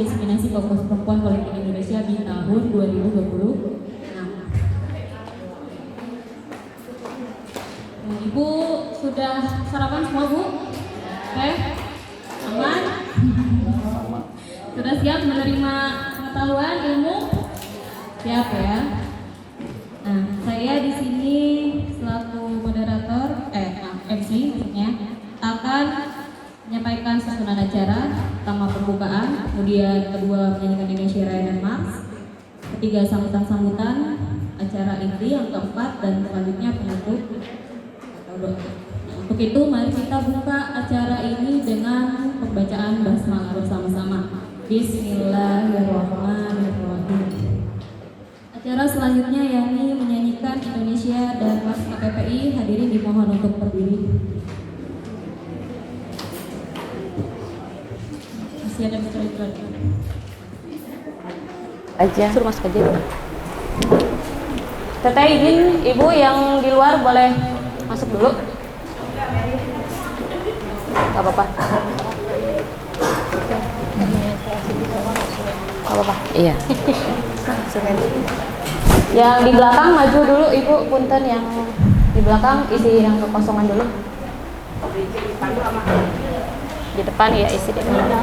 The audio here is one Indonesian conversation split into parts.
Diskriminasi Kaum Perempuan Politik Indonesia di tahun 2020. Ibu sudah sarapan semua, Bu? Oke? Aman? Sudah siap menerima pengetahuan ilmu? Siap ya? Nah, saya di sini selaku moderator, MC maksudnya, akan menyampaikan susunan acara, pertama pembukaan, kemudian kedua menyanyikan Indonesia Raya dan Mars, ketiga sambutan-sambutan acara inti, yang keempat dan selanjutnya penutup. Untuk itu mari kita buka acara ini dengan pembacaan basmalah bersama-sama. Bismillahirrahmanirrahim. Acara selanjutnya yakni menyanyikan Indonesia dan Mars KPPI. Hadirin dimohon untuk berdiri. Masih ada misteri aja. Suruh masuk aja. Teteh izin ibu yang di luar boleh masuk dulu. Gak apa-apa. Gak apa-apa. Iya. Yang di belakang maju dulu ibu, punten yang di belakang isi yang kekosongan dulu. Di depan ya isi di depan.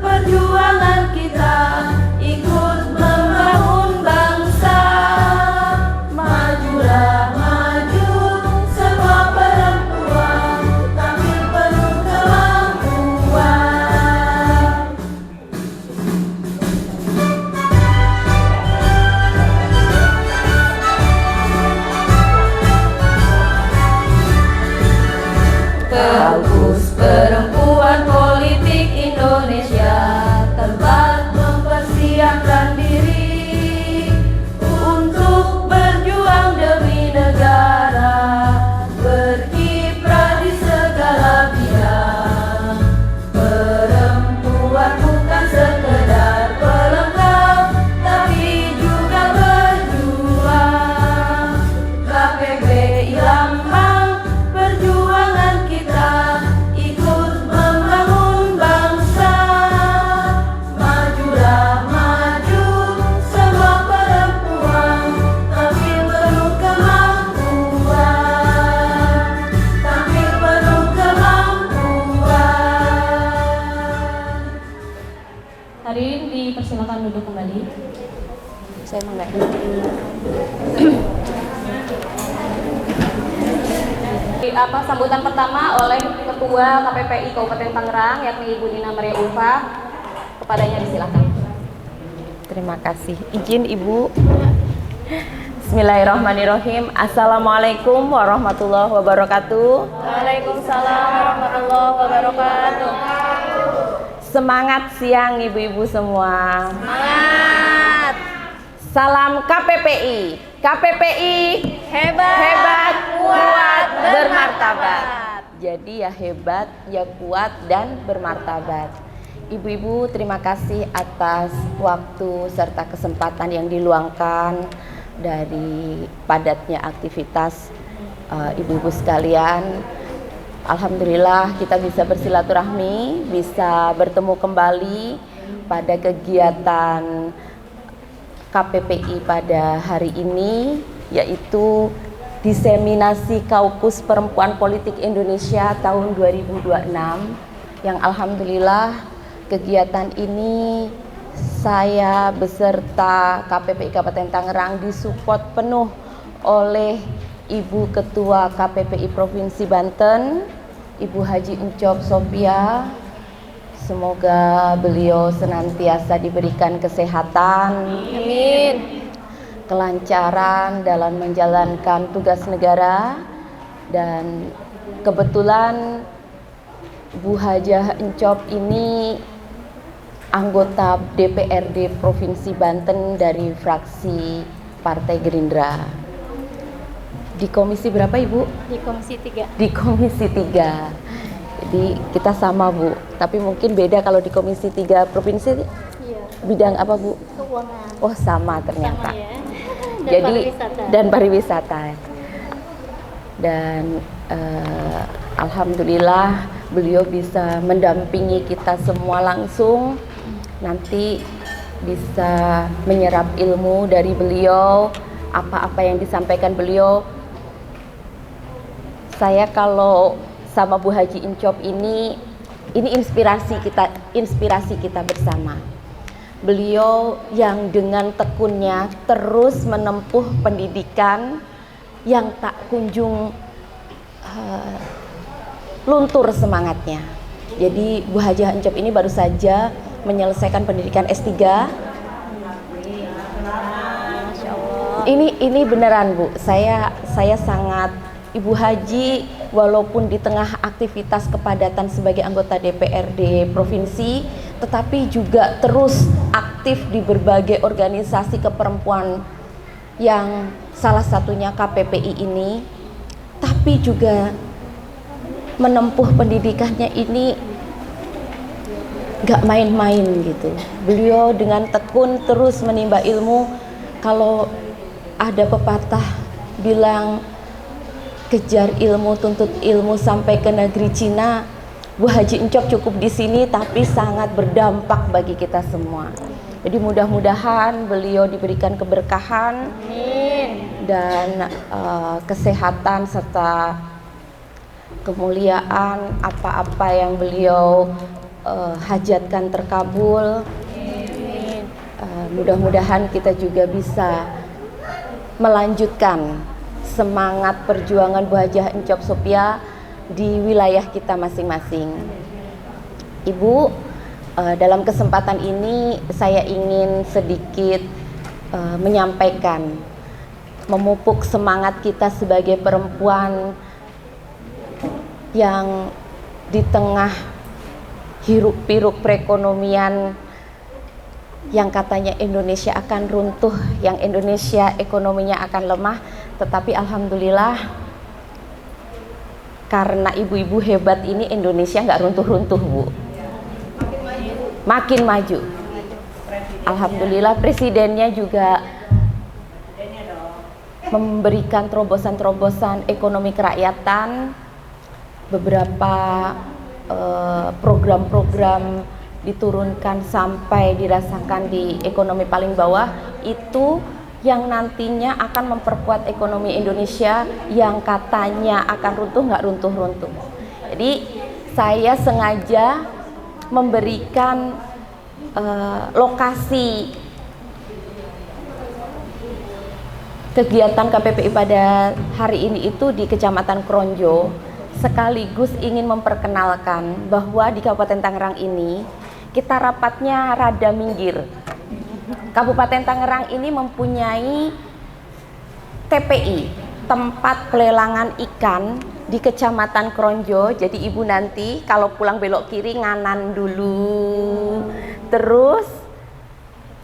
Perjuangan kita ikut membangun Hadirin dipersilakan duduk kembali. Saya enggak. Sambutan pertama oleh Ketua KPPI Kabupaten Tangerang yakni Ibu Nina Maria Ulfa. Kepadanya disilakan. Terima kasih. Izin Ibu. Bismillahirrahmanirrahim. Assalamualaikum warahmatullahi wabarakatuh. Waalaikumsalam warahmatullahi wabarakatuh. Semangat siang ibu-ibu semua. Semangat. Salam KPPI. KPPI Hebat, kuat, bermartabat. Jadi ya hebat, ya kuat dan bermartabat. Ibu-ibu terima kasih atas waktu serta kesempatan yang diluangkan dari padatnya aktivitas ibu-ibu sekalian. Alhamdulillah kita bisa bersilaturahmi, bisa bertemu kembali pada kegiatan KPPI pada hari ini, yaitu diseminasi Kaukus Perempuan Politik Indonesia tahun 2026, yang alhamdulillah kegiatan ini saya beserta KPPI Kabupaten Tangerang disupport penuh oleh Ibu Ketua KPPI Provinsi Banten, Ibu Haji Encop Sophia. Semoga beliau senantiasa diberikan kesehatan, Amin. kelancaran dalam menjalankan tugas negara, dan kebetulan Bu Hajah Encop ini anggota DPRD Provinsi Banten dari fraksi Partai Gerindra. Di komisi berapa Ibu? Di Komisi 3. Di komisi 3. Jadi kita sama Bu, tapi mungkin beda kalau di komisi 3 provinsi. Iya. Bidang apa Bu? Keuangan. Oh sama ternyata. Sama ya. Jadi pariwisata. dan pariwisata. Dan alhamdulillah beliau bisa mendampingi kita semua langsung. Nanti bisa menyerap ilmu dari beliau, apa-apa yang disampaikan beliau. Saya kalau sama Bu Haji Encop ini inspirasi kita bersama. Beliau yang dengan tekunnya terus menempuh pendidikan yang tak kunjung luntur semangatnya. Jadi Bu Hajah Encop ini baru saja menyelesaikan pendidikan S3. Masya Allah. Ini beneran Bu, saya sangat Ibu Haji walaupun di tengah aktivitas kepadatan sebagai anggota DPRD provinsi, tetapi juga terus aktif di berbagai organisasi keperempuan yang salah satunya KPPI ini, tapi juga menempuh pendidikannya ini gak main-main gitu. Beliau dengan tekun terus menimba ilmu. Kalau ada pepatah bilang kejar ilmu, tuntut ilmu sampai ke negeri Cina, Bu Haji Encop cukup di sini tapi sangat berdampak bagi kita semua. Jadi mudah-mudahan beliau diberikan keberkahan, Amin. dan kesehatan serta kemuliaan, apa-apa yang beliau hajatkan terkabul. Mudah-mudahan kita juga bisa melanjutkan semangat perjuangan Bu Hajah Encop Sophia di wilayah kita masing-masing. Ibu, dalam kesempatan ini saya ingin sedikit menyampaikan, memupuk semangat kita sebagai perempuan yang di tengah hiruk-pikuk perekonomian yang katanya Indonesia akan runtuh, yang Indonesia ekonominya akan lemah, tetapi alhamdulillah karena ibu-ibu hebat ini Indonesia nggak runtuh-runtuh Bu, makin maju. Alhamdulillah presidennya juga memberikan terobosan-terobosan ekonomi kerakyatan, beberapa program-program diturunkan sampai dirasakan di ekonomi paling bawah, itu yang nantinya akan memperkuat ekonomi Indonesia yang katanya akan runtuh nggak runtuh-runtuh. Jadi saya sengaja memberikan lokasi kegiatan KPPI pada hari ini itu di Kecamatan Kronjo, sekaligus ingin memperkenalkan bahwa di Kabupaten Tangerang ini kita rapatnya rada minggir. Kabupaten Tangerang ini mempunyai TPI, tempat pelelangan ikan di Kecamatan Kronjo. Jadi ibu nanti kalau pulang belok kiri nganan dulu, terus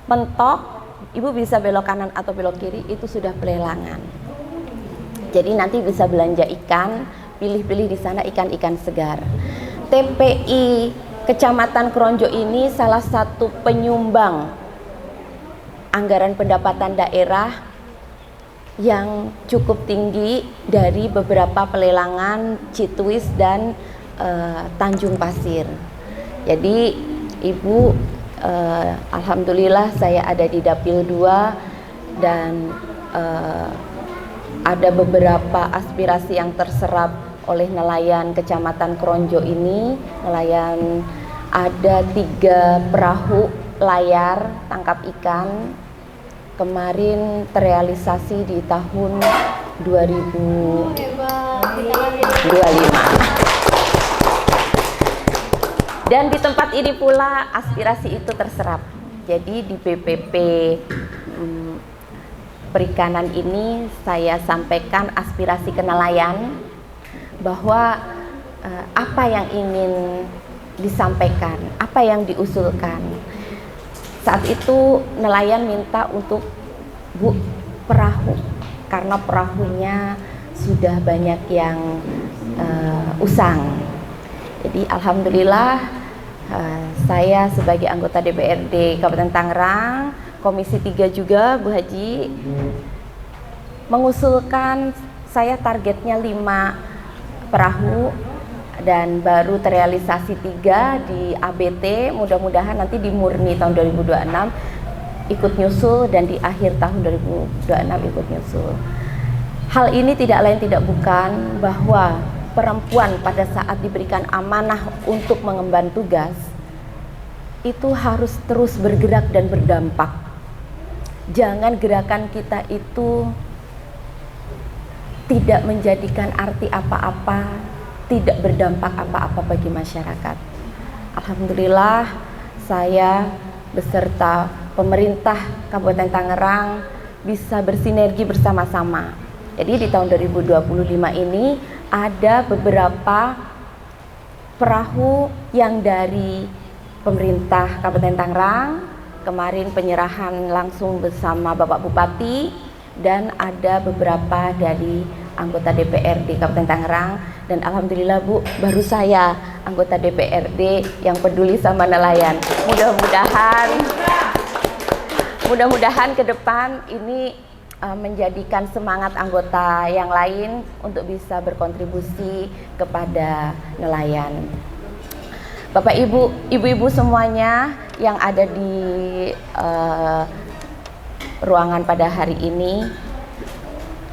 mentok, ibu bisa belok kanan atau belok kiri, itu sudah pelelangan. Jadi nanti bisa belanja ikan, pilih-pilih di sana ikan-ikan segar. TPI Kecamatan Kronjo ini salah satu penyumbang anggaran pendapatan daerah yang cukup tinggi dari beberapa pelelangan Citwis dan Tanjung Pasir. Jadi ibu, alhamdulillah saya ada di Dapil 2 dan ada beberapa aspirasi yang terserap oleh nelayan Kecamatan Kronjo ini. Nelayan ada 3 perahu layar tangkap ikan. Kemarin terrealisasi di tahun 2025. Dan di tempat ini pula aspirasi itu terserap. Jadi di BPP Perikanan ini saya sampaikan aspirasi ke nelayan bahwa apa yang ingin disampaikan, apa yang diusulkan. Saat itu nelayan minta untuk perahu, karena perahunya sudah banyak yang usang. Jadi alhamdulillah saya sebagai anggota DPRD Kabupaten Tangerang, Komisi 3 juga Bu Haji, mengusulkan saya targetnya 5 perahu dan baru terrealisasi 3 di ABT. Mudah-mudahan nanti di Murni tahun 2026 ikut nyusul dan di akhir tahun 2026 ikut nyusul. Hal ini tidak lain tidak bukan bahwa perempuan pada saat diberikan amanah untuk mengemban tugas itu harus terus bergerak dan berdampak. Jangan gerakan kita itu tidak menjadikan arti apa-apa, tidak berdampak apa-apa bagi masyarakat. Alhamdulillah saya beserta pemerintah Kabupaten Tangerang bisa bersinergi bersama-sama. Jadi di tahun 2025 ini ada beberapa perahu yang dari pemerintah Kabupaten Tangerang, kemarin penyerahan langsung bersama Bapak Bupati, dan ada beberapa dari anggota DPRD Kabupaten Tangerang. Dan alhamdulillah Bu, baru saya anggota DPRD yang peduli sama nelayan. Mudah-mudahan ke depan ini menjadikan semangat anggota yang lain untuk bisa berkontribusi kepada nelayan. Bapak Ibu, Ibu-ibu semuanya yang ada di ruangan pada hari ini,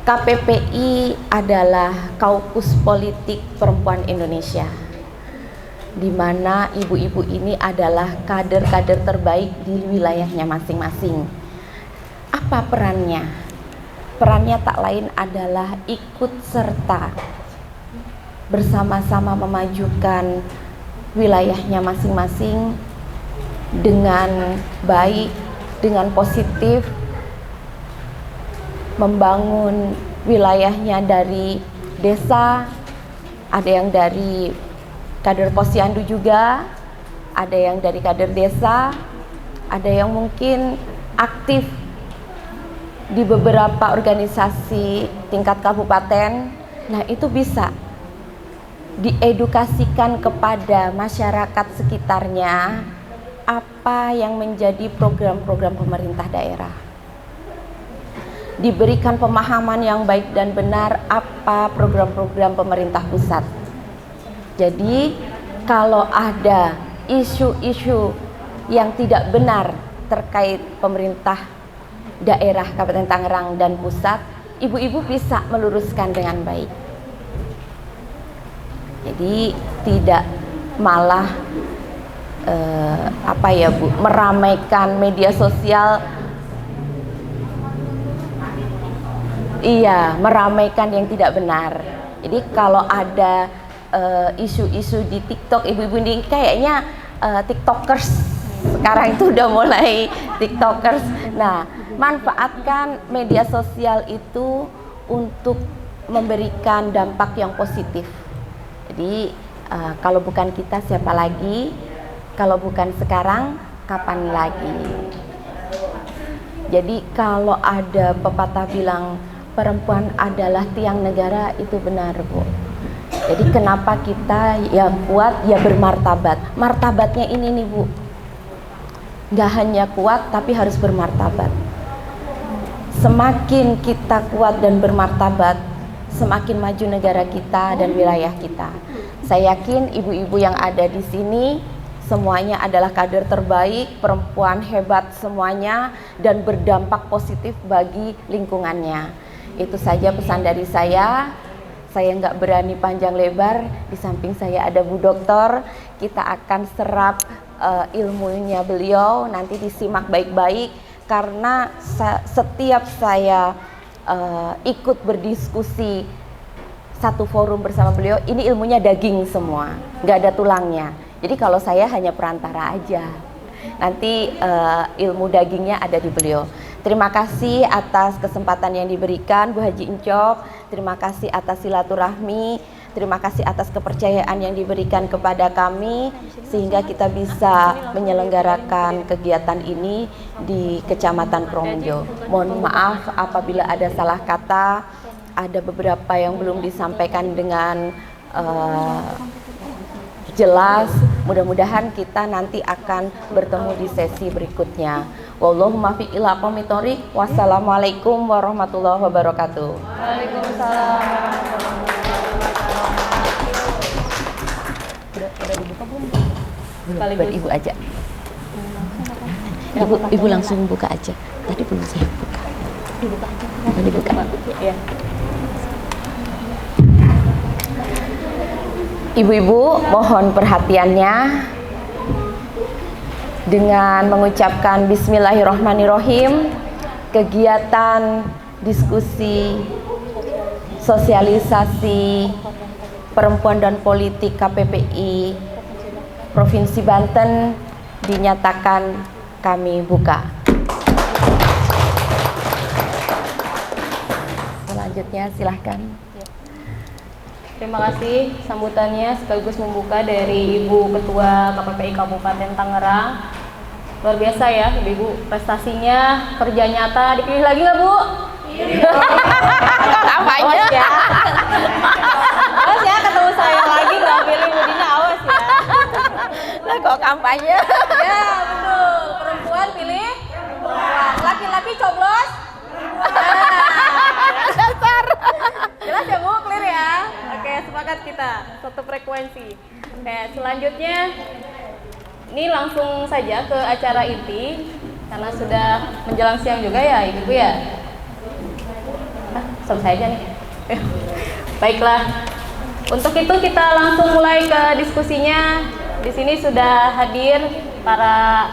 KPPI adalah Kaukus Politik Perempuan Indonesia, di mana ibu-ibu ini adalah kader-kader terbaik di wilayahnya masing-masing. Apa perannya? Perannya tak lain adalah ikut serta bersama-sama memajukan wilayahnya masing-masing dengan baik, dengan positif, membangun wilayahnya dari desa, ada yang dari kader posyandu juga, ada yang dari kader desa, ada yang mungkin aktif di beberapa organisasi tingkat kabupaten. Nah, itu bisa diedukasikan kepada masyarakat sekitarnya apa yang menjadi program-program pemerintah daerah. Diberikan pemahaman yang baik dan benar apa program-program pemerintah pusat. Jadi kalau ada isu-isu yang tidak benar terkait pemerintah daerah Kabupaten Tangerang dan pusat, ibu-ibu bisa meluruskan dengan baik. Jadi tidak malah apa ya Bu, meramaikan media sosial. Iya, meramaikan yang tidak benar. Jadi kalau ada isu-isu di TikTok, ibu-ibu ini kayaknya TikTokers sekarang itu udah mulai TikTokers. Nah, manfaatkan media sosial itu untuk memberikan dampak yang positif. Jadi kalau bukan kita siapa lagi? Kalau bukan sekarang, kapan lagi? Jadi kalau ada pepatah bilang perempuan adalah tiang negara, itu benar Bu. Jadi kenapa kita ya kuat, ya bermartabat. Martabatnya ini nih Bu, nggak hanya kuat tapi harus bermartabat. Semakin kita kuat dan bermartabat, semakin maju negara kita dan wilayah kita. Saya yakin ibu-ibu yang ada di sini semuanya adalah kader terbaik, perempuan hebat semuanya, dan berdampak positif bagi lingkungannya. Itu saja pesan dari saya. Saya nggak berani panjang lebar. Di samping saya ada Bu Dokter. Kita akan serap ilmunya beliau, nanti disimak baik-baik. Karena setiap saya ikut berdiskusi satu forum bersama beliau, ini ilmunya daging semua, nggak ada tulangnya. Jadi kalau saya hanya perantara aja, nanti ilmu dagingnya ada di beliau. Terima kasih atas kesempatan yang diberikan Bu Haji Encok, terima kasih atas silaturahmi, terima kasih atas kepercayaan yang diberikan kepada kami sehingga kita bisa menyelenggarakan kegiatan ini di Kecamatan Promojo. Mohon maaf apabila ada salah kata, ada beberapa yang belum disampaikan dengan jelas. Mudah-mudahan kita nanti akan bertemu di sesi berikutnya. Wallahumma fi ila aqwamit thoriq. Wassalamualaikum warahmatullahi wabarakatuh. Waalaikumsalam. Udah dibuka belum? Belum, buat ibu aja. Ibu langsung buka aja. Tadi belum saya buka. Dibuka aja. Dibuka. Ya. Ibu-ibu, mohon perhatiannya dengan mengucapkan Bismillahirrahmanirrahim. Kegiatan diskusi sosialisasi perempuan dan politik KPPI Provinsi Banten dinyatakan kami buka. Selanjutnya silahkan. Terima kasih sambutannya sekaligus membuka dari Ibu Ketua KPPI Kabupaten Tangerang. Luar biasa ya Ibu, prestasinya, kerja nyata. Dipilih lagi nggak Bu? Iya. Awas ya. Awas ya, ketemu saya lagi nggak pilih Bu Dina, awas ya. Lah kok kampanye? Ya betul, perempuan pilih perempuan, laki-laki coblos. Dasar. Jelas ya Bu, clear ya? Oke, sepakat kita, satu frekuensi. Oke, selanjutnya ini langsung saja ke acara inti karena sudah menjelang siang juga ya Ibu ya. Selesai aja nih. Baiklah. Untuk itu kita langsung mulai ke diskusinya. Di sini sudah hadir para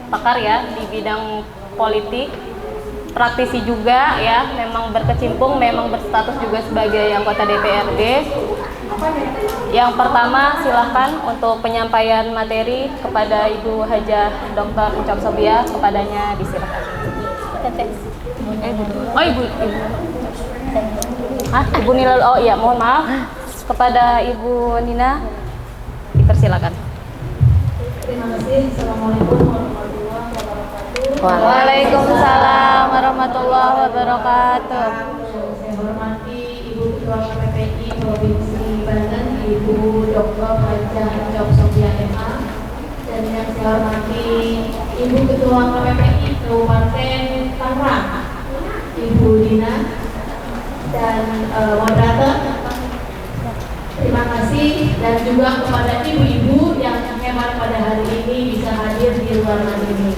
pakar ya di bidang politik, praktisi juga ya, memang berkecimpung, memang berstatus juga sebagai anggota DPRD. Yang pertama silahkan untuk penyampaian materi kepada Ibu Hajah Dr. Encok Sobia, kepadanya disilakan. Oh Ibu. Ibu Nila, oh iya mohon maaf, kepada Ibu Nina dipersilakan. Terima kasih. Assalamualaikum warahmatullahi wabarakatuh. Waalaikumsalam warahmatullahi wabarakatuh. Saya hormati Ibu Ketua KPPI Provinsi Banten, Ibu Dr. Hajah Encok Sobia MA, dan yang saya hormati Ibu Ketua KPPI Kabupaten Tangerang, Ibu Dina, dan moderator. Terima kasih, dan juga kepada ibu-ibu yang hebat pada hari ini bisa hadir di ruangan ini.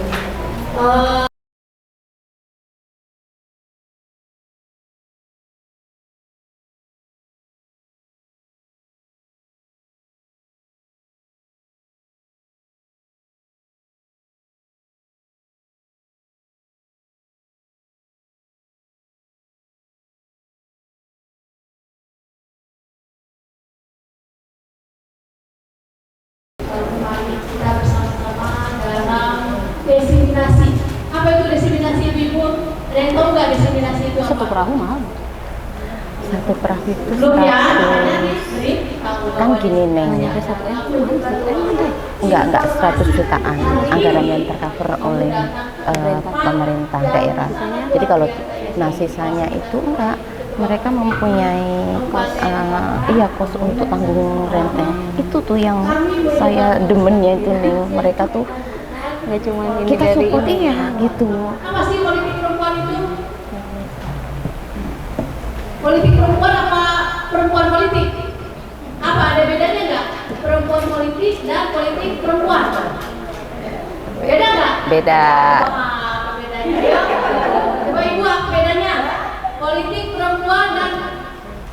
Ada yang tahu nggak diseminasi itu apa? Satu perahu mahal. Satu perahu itu Belum ya? 100. Kan gini Neng. Enggak 100 jutaan anggaran yang tercover oleh pemerintah daerah. Jadi kalau sisanya itu enggak, mereka mempunyai kos untuk tanggung renteng. Itu tuh yang saya demennya itu Neng. Mereka tuh nggak cuma ini kita dari support ini. gitu. Apa sih politik perempuan itu? Politik perempuan apa perempuan politik? Apa ada bedanya nggak? Perempuan politik dan politik perempuan. Beda nggak? Beda. Apa bedanya? Ayo, coba ibu apa bedanya? Politik perempuan dan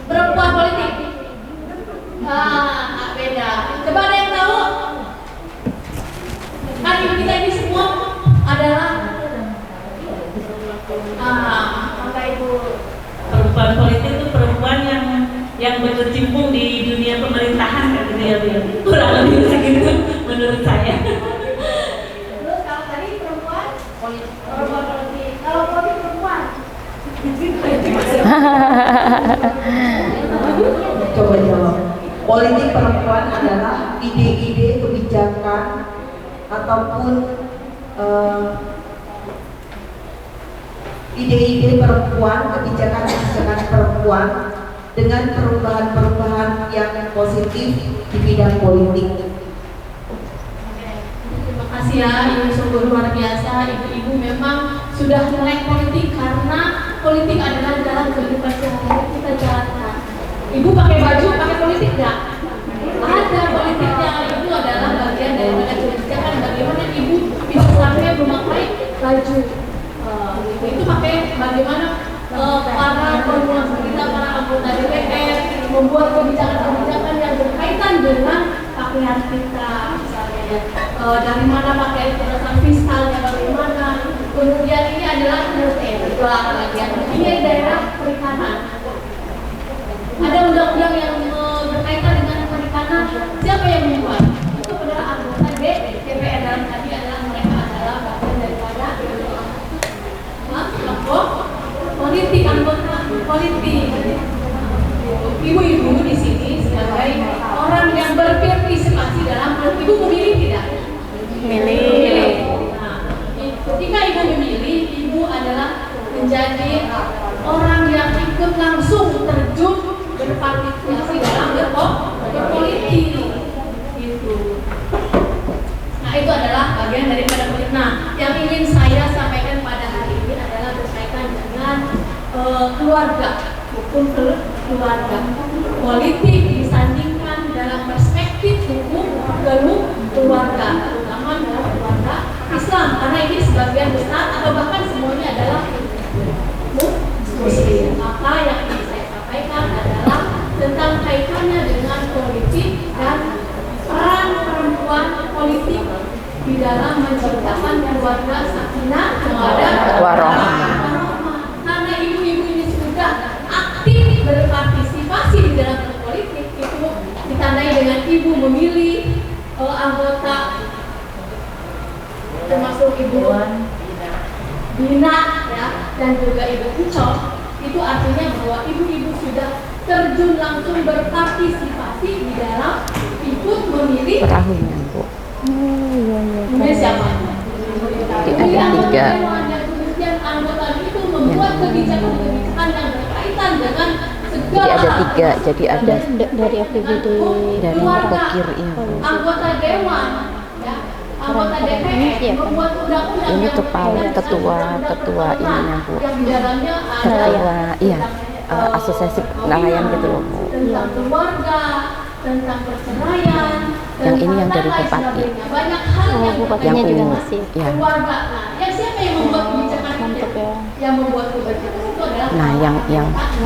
perempuan politik. Beda. Coba ada yang tahu? Kan ibu kita ini semua adalah maka ibu perempuan politik itu perempuan yang berkecimpung di dunia pemerintahan kan gitu ya Bu. Kurang lebih segitu menurut saya. Terus kalau tadi perempuan politik. Kalau politik perempuan Coba jawab. Politik perempuan adalah ide-ide kebijakan ataupun ide-ide perempuan, kebijakan-kebijakan perempuan dengan perubahan-perubahan yang positif di bidang politik. Terima kasih ya, ibu sungguh luar biasa. Ibu-ibu memang sudah melek politik karena politik adalah dalam kehidupan sehari-hari kita jalankan. Ibu pakai baju, pakai politik nggak? Ada politiknya, itu adalah bagian dari kebijakan bagaimana ibu bisa sampai memakai baju. Itu pakai bagaimana para perempuan kita, para anggota DPR membuat kebijakan-kebijakan yang berkaitan dengan pakaian kita, misalnya ya. Dari mana pakaian berdasarkan fiskalnya bagaimana. Kemudian ini adalah kedua bagian ini daerah perikanan. Ada undang-undang yang berkaitan dengan perikanan. Siapa yang membuat? Itu adalah anggota DPR. Dalam tadi adalah mereka adalah bagian daripada kelompok politik, anggota politik. Ibu-ibu di sini sebagai orang yang berpartisipasi dalam politik. Ibu memilih tidak? Milih. Nah, ketika ibu memilih, ibu adalah menjadi orang yang ikut langsung terjun berpartisipasi dalam berpolitik. Gitu. Nah, itu adalah bagian daripada politik. Nah, yang ingin saya sampaikan pada hari ini adalah berkaitan dengan keluarga, hukum keluarga. Politik disandingkan dalam perspektif hukum keluarga, terutama dalam keluarga Islam, karena ini sebagian besar atau bahkan semuanya adalah Muslim. Maka yang ingin saya sampaikan adalah tentang kaitannya dengan politik dan peran perempuan politik di dalam menciptakan keluarga sakinah mawaddah warahmah. Karena ibu-ibu ini sudah aktif berpartisipasi di dalam politik, itu ditandai dengan ibu memilih anggota termasuk ibu Bina ya, dan juga ibu Ucok. Itu artinya bahwa ibu-ibu sudah terjun langsung berpartisipasi di dalam ikut memilih Perahunya Bu. memilih siapa? Ada 3. Kemudian anggota itu membuat kebijakan-kebijakan yang berkaitan dengan segala. Jadi ada 3. Jadi ada Dari APBD. dari Pokir ini. Anggota dewan, ya, anggota DPR membuat undang-undang Ini yang kepala berkaitan ketua ininya Bu. yang di dalamnya ada Ketua asosiasi nelayan gitu loh Bu. tentang keluarga, tentang perceraian, Yang ini yang dari tentang Bupati. lain sebagainya. Banyak hal yang Bupatinya Yang juga ungu. masih. Ya. keluarga. Nah, yang siapa yang membuat kebijakan itu? Mantap ya. Yang membuat kebijakan itu adalah Nah, yang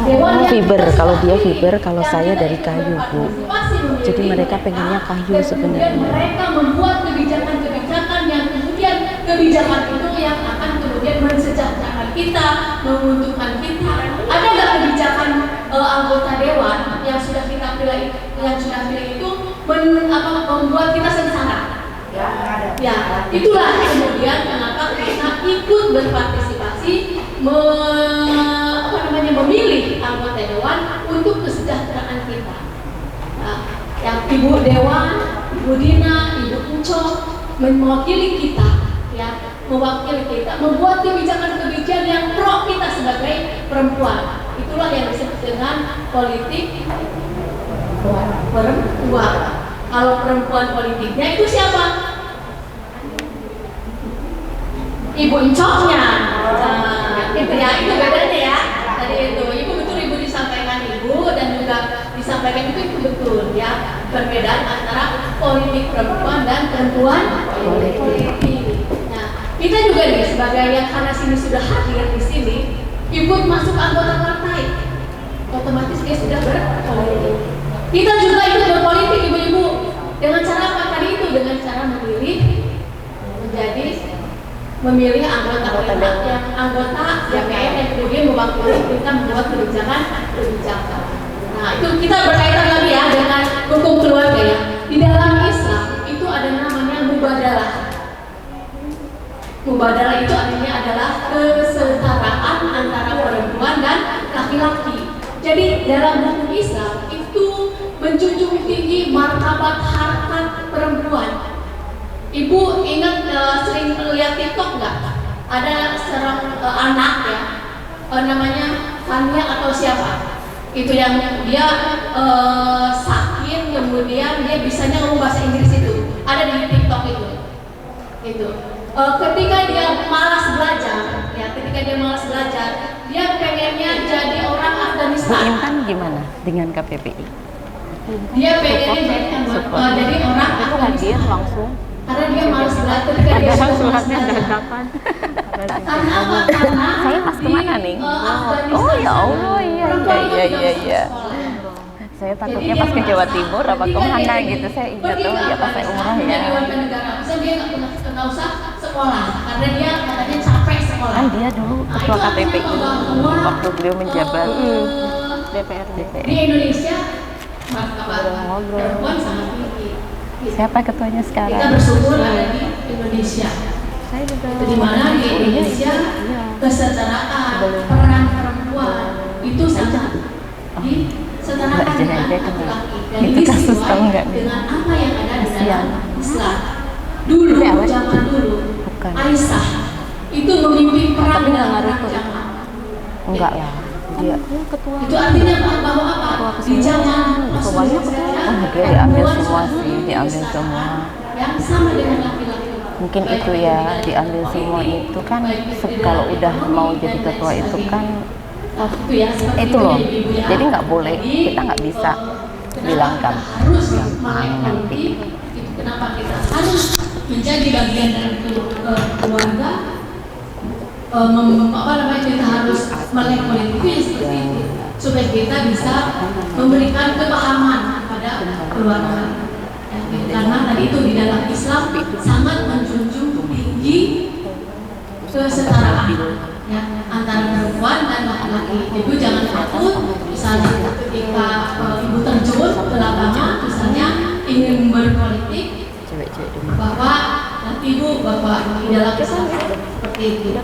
dewan yang fiber, kita kalau dia sepakati. fiber, kalau Yang saya kita dari ikut kayu, Bu. berpartisipasi memilih, Jadi mereka pengennya kayu dan kemudian sebenarnya. mereka membuat kebijakan-kebijakan yang kemudian kebijakan itu yang akan kemudian mensejahterakan kita, menguntungkan kita. Ada nggak kebijakan anggota dewan yang sudah kita pilih, itu membuat kita sengsara? Ya, itulah kemudian kenapa kita ikut berpartisipasi memilih anggota dewan untuk kesejahteraan kita. Nah, yang Ibu Dewan, Ibu Dina, Ibu Uncok mewakili kita, ya, mewakili kita membuat kebijakan-kebijakan yang pro kita sebagai perempuan. Itulah yang disebut dengan politik perempuan. Kalau perempuan politiknya itu siapa? Ibu Uncoknya. Itu ya, itu bedanya ya. Tadi itu Ibu betul, Ibu disampaikan Ibu dan juga disampaikan itu betul ya, perbedaan antara politik perempuan dan perempuan politik. Nah, kita juga nih sebagai yang karena sini sudah hadir di sini, Ibu masuk anggota partai, otomatis dia sudah berpolitik. Kita juga ikut berpolitik ibu-ibu dengan cara apa tadi itu? Dengan cara memilih anggota DPR yang kemudian mewakili kita membuat kebijakan. Nah, itu kita berkaitan lagi ya dengan hukum keluarga ya. Di dalam Islam itu ada namanya mubadalah. Mubadalah itu artinya adalah kesetaraan antara perempuan dan laki-laki. Jadi dalam hukum Islam itu menjunjung tinggi martabat harkat perempuan. Ibu ingat sering lihat TikTok nggak? Ada seorang anak ya, namanya Fania atau siapa? Itu yang dia sakit, kemudian dia bisanya ngomong bahasa Inggris itu. Ada di TikTok itu. Ketika dia malas belajar, dia pengennya jadi orang Afghanistan. Bu Intan gimana dengan KPPI? Dia pengennya jadi orang Afghanistan. Langsung. Karena dia malas belajar ketika dia suratnya dadakan. Karena apa? Karena Saya pas kemana nih? Oh ya Allah, iya. Saya takutnya pas ke Jawa Timur apa kemana gitu. Saya ingat tuh ya pas saya umrah ya. Bisa dia nggak usah sekolah karena dia katanya capek sekolah. Kan dia dulu ketua KPPI waktu beliau menjabat DPRD. Di Indonesia perempuan sangat tinggi. Siapa ketuanya sekarang? Kita bersyukur ada di Indonesia. Saya juga Di mana di Indonesia kesetaraan peran perempuan itu sangat disetarakan dengan laki-laki dan itu kasus disesuaikan tahu nggak? dengan apa yang ada di dalam Islam. Zaman dulu, Bukan. Aisyah itu memimpin perang Tapi nggak dalam ngaruh perang tuh. Jamal. Enggak lah. Dia ketua. Itu artinya bahwa apa? Di zaman Rasulullah dia diambil semua sih, diambil semua. yang sama dengan laki-laki. Mungkin itu ya, diambil semua itu kan kalau udah mau jadi ketua itu kan Itu ya, seperti itu loh. Ibu ya. Jadi nggak boleh, kita nggak bisa bilang kan harus gampang nanti. itu kenapa kita harus menjadi bagian dari keluarga, kita harus melek politik itu ya seperti itu supaya kita bisa memberikan kepahaman kepada keluarga ya, karena tadi itu di dalam Islam sangat menjunjung tinggi kesetaraan ya, antara perempuan dan laki-laki. Ibu jangan takut misalnya ketika ibu terjun ke lapangan misalnya ingin berpolitik bahwa nanti ibu bahwa di dalam Islam seperti itu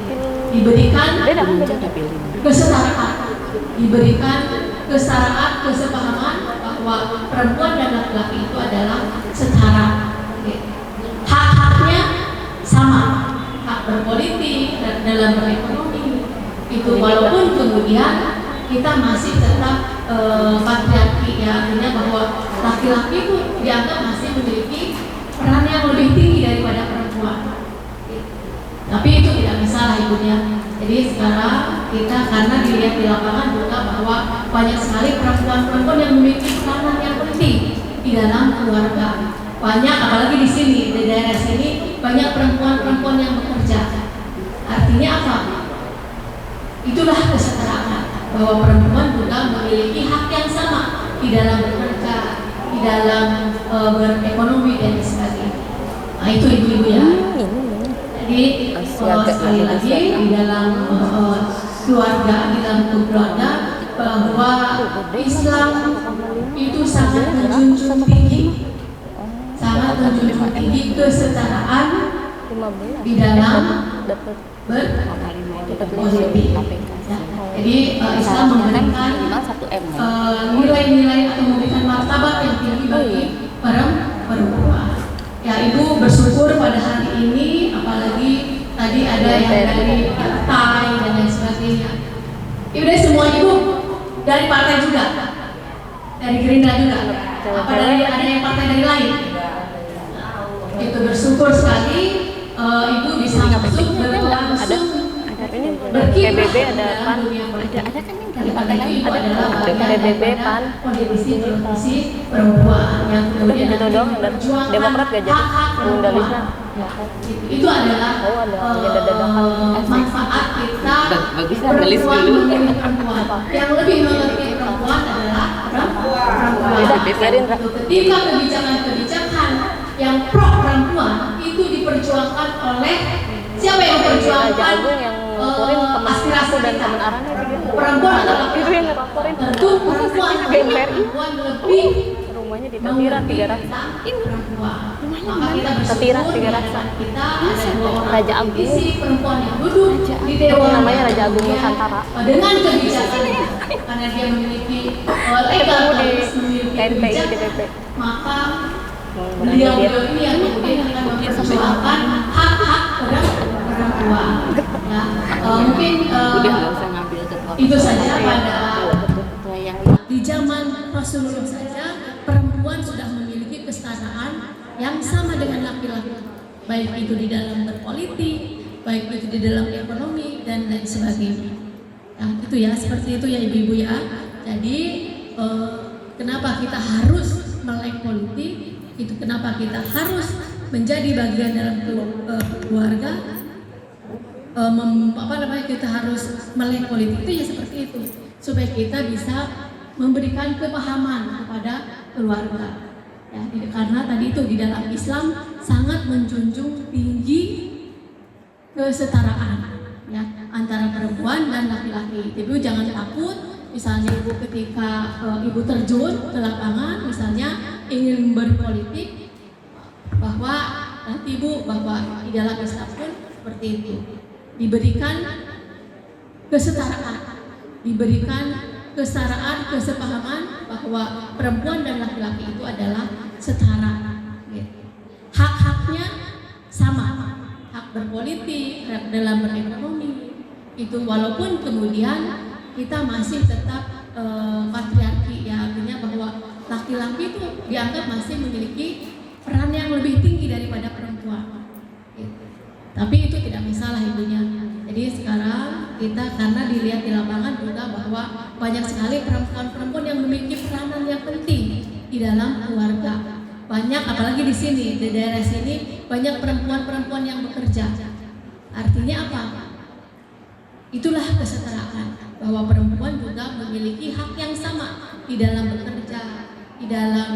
diberikan kesetaraan, kesepahaman bahwa perempuan dan laki-laki itu adalah setara, hak-haknya sama, hak berpolitik dan dalam berekonomi itu walaupun kemudian kita masih tetap patriarki ya, artinya bahwa laki-laki itu dianggap masih memiliki peran yang lebih tinggi daripada perempuan. Tapi itu tidak masalah ibunya. Jadi sekarang kita karena dilihat di lapangan juga bahwa banyak sekali perempuan-perempuan yang memiliki peranan yang penting di dalam keluarga. Banyak, apalagi di sini di daerah sini banyak perempuan-perempuan yang bekerja. Artinya apa? Itulah kesetaraan bahwa perempuan juga memiliki hak yang sama di dalam bekerja, di dalam berekonomi dan sebagainya. Nah itu ibu-ibu ya. Jadi sekali lagi di dalam keluarga, di dalam keluarga bahwa Islam itu sangat menjunjung tinggi kesetaraan di dalam berpolitik. Ya. Jadi Islam memberikan nilai-nilai atau memberikan martabat yang tinggi bagi perempuan. Ya, Ibu bersyukur pada hari ini, apalagi tadi ada yang dari partai dan lain sebagainya. Ibu dari semua ibu dari partai juga, dari Gerindra juga. Apa ada yang partai dari lain? Itu bersyukur sekali ibu bisa masuk berlangsung PBB ada PAN, ada kan yang dari partai lain, ada PBB PAN, politisi perempuan yang kemudian itu dong, Demokrat gak jadi, Bunda Lisa. Itu adalah manfaat kita perempuan memilih perempuan. Yang lebih mengerti perempuan adalah perempuan. Ketika kebijakan-kebijakan yang pro perempuan itu diperjuangkan oleh siapa yang memperjuangkan aspirasi dan kita? teman Arana Perempuan atau laki-laki? Tentu perempuan lebih rumahnya di Tatiran 3 Raksa. Maka kita Tatiran bersyukur 3 Raksa. kita ada dua orang Raja Agung. politisi perempuan yang duduk di Dewan Namanya Raja Agung Nusantara. dengan kebijakan karena dia memiliki legal memiliki KNPI kebijakan, DPP. maka beliau ini yang kemudian akan memperjuangkan hak-hak perempuan. Ya, mungkin itu saja pada di zaman Rasulullah saja perempuan sudah memiliki kesetaraan yang sama dengan laki-laki, baik itu di dalam berpolitik, baik itu di dalam ekonomi dan lain sebagainya. Nah, itu ya, seperti itu ya ibu-ibu ya. Jadi kenapa kita harus melek politik? Itu kenapa kita harus menjadi bagian dalam keluarga? Kita harus melek politik itu ya seperti itu, supaya kita bisa memberikan kepahaman kepada keluarga. Ya, karena tadi itu di dalam Islam sangat menjunjung tinggi kesetaraan ya antara perempuan dan laki-laki. Ibu jangan takut, misalnya ibu ketika ibu terjun ke lapangan, misalnya ingin berpolitik, bahwa nanti ibu bahwa di dalam Islam pun seperti itu diberikan kesetaraan, kesepahaman bahwa perempuan dan laki-laki itu adalah setara. Hak-haknya sama, hak berpolitik, hak dalam berekonomi. Itu walaupun kemudian kita masih tetap patriarki, ya artinya bahwa laki-laki itu dianggap masih memiliki peran yang lebih tinggi daripada perempuan. Tapi itu tidak masalah ibunya. Jadi sekarang kita karena dilihat di lapangan juga bahwa banyak sekali perempuan-perempuan yang memiliki peranan yang penting di dalam keluarga. Banyak, apalagi di sini, di daerah sini banyak perempuan-perempuan yang bekerja. Artinya apa? Itulah kesetaraan, bahwa perempuan juga memiliki hak yang sama di dalam bekerja, di dalam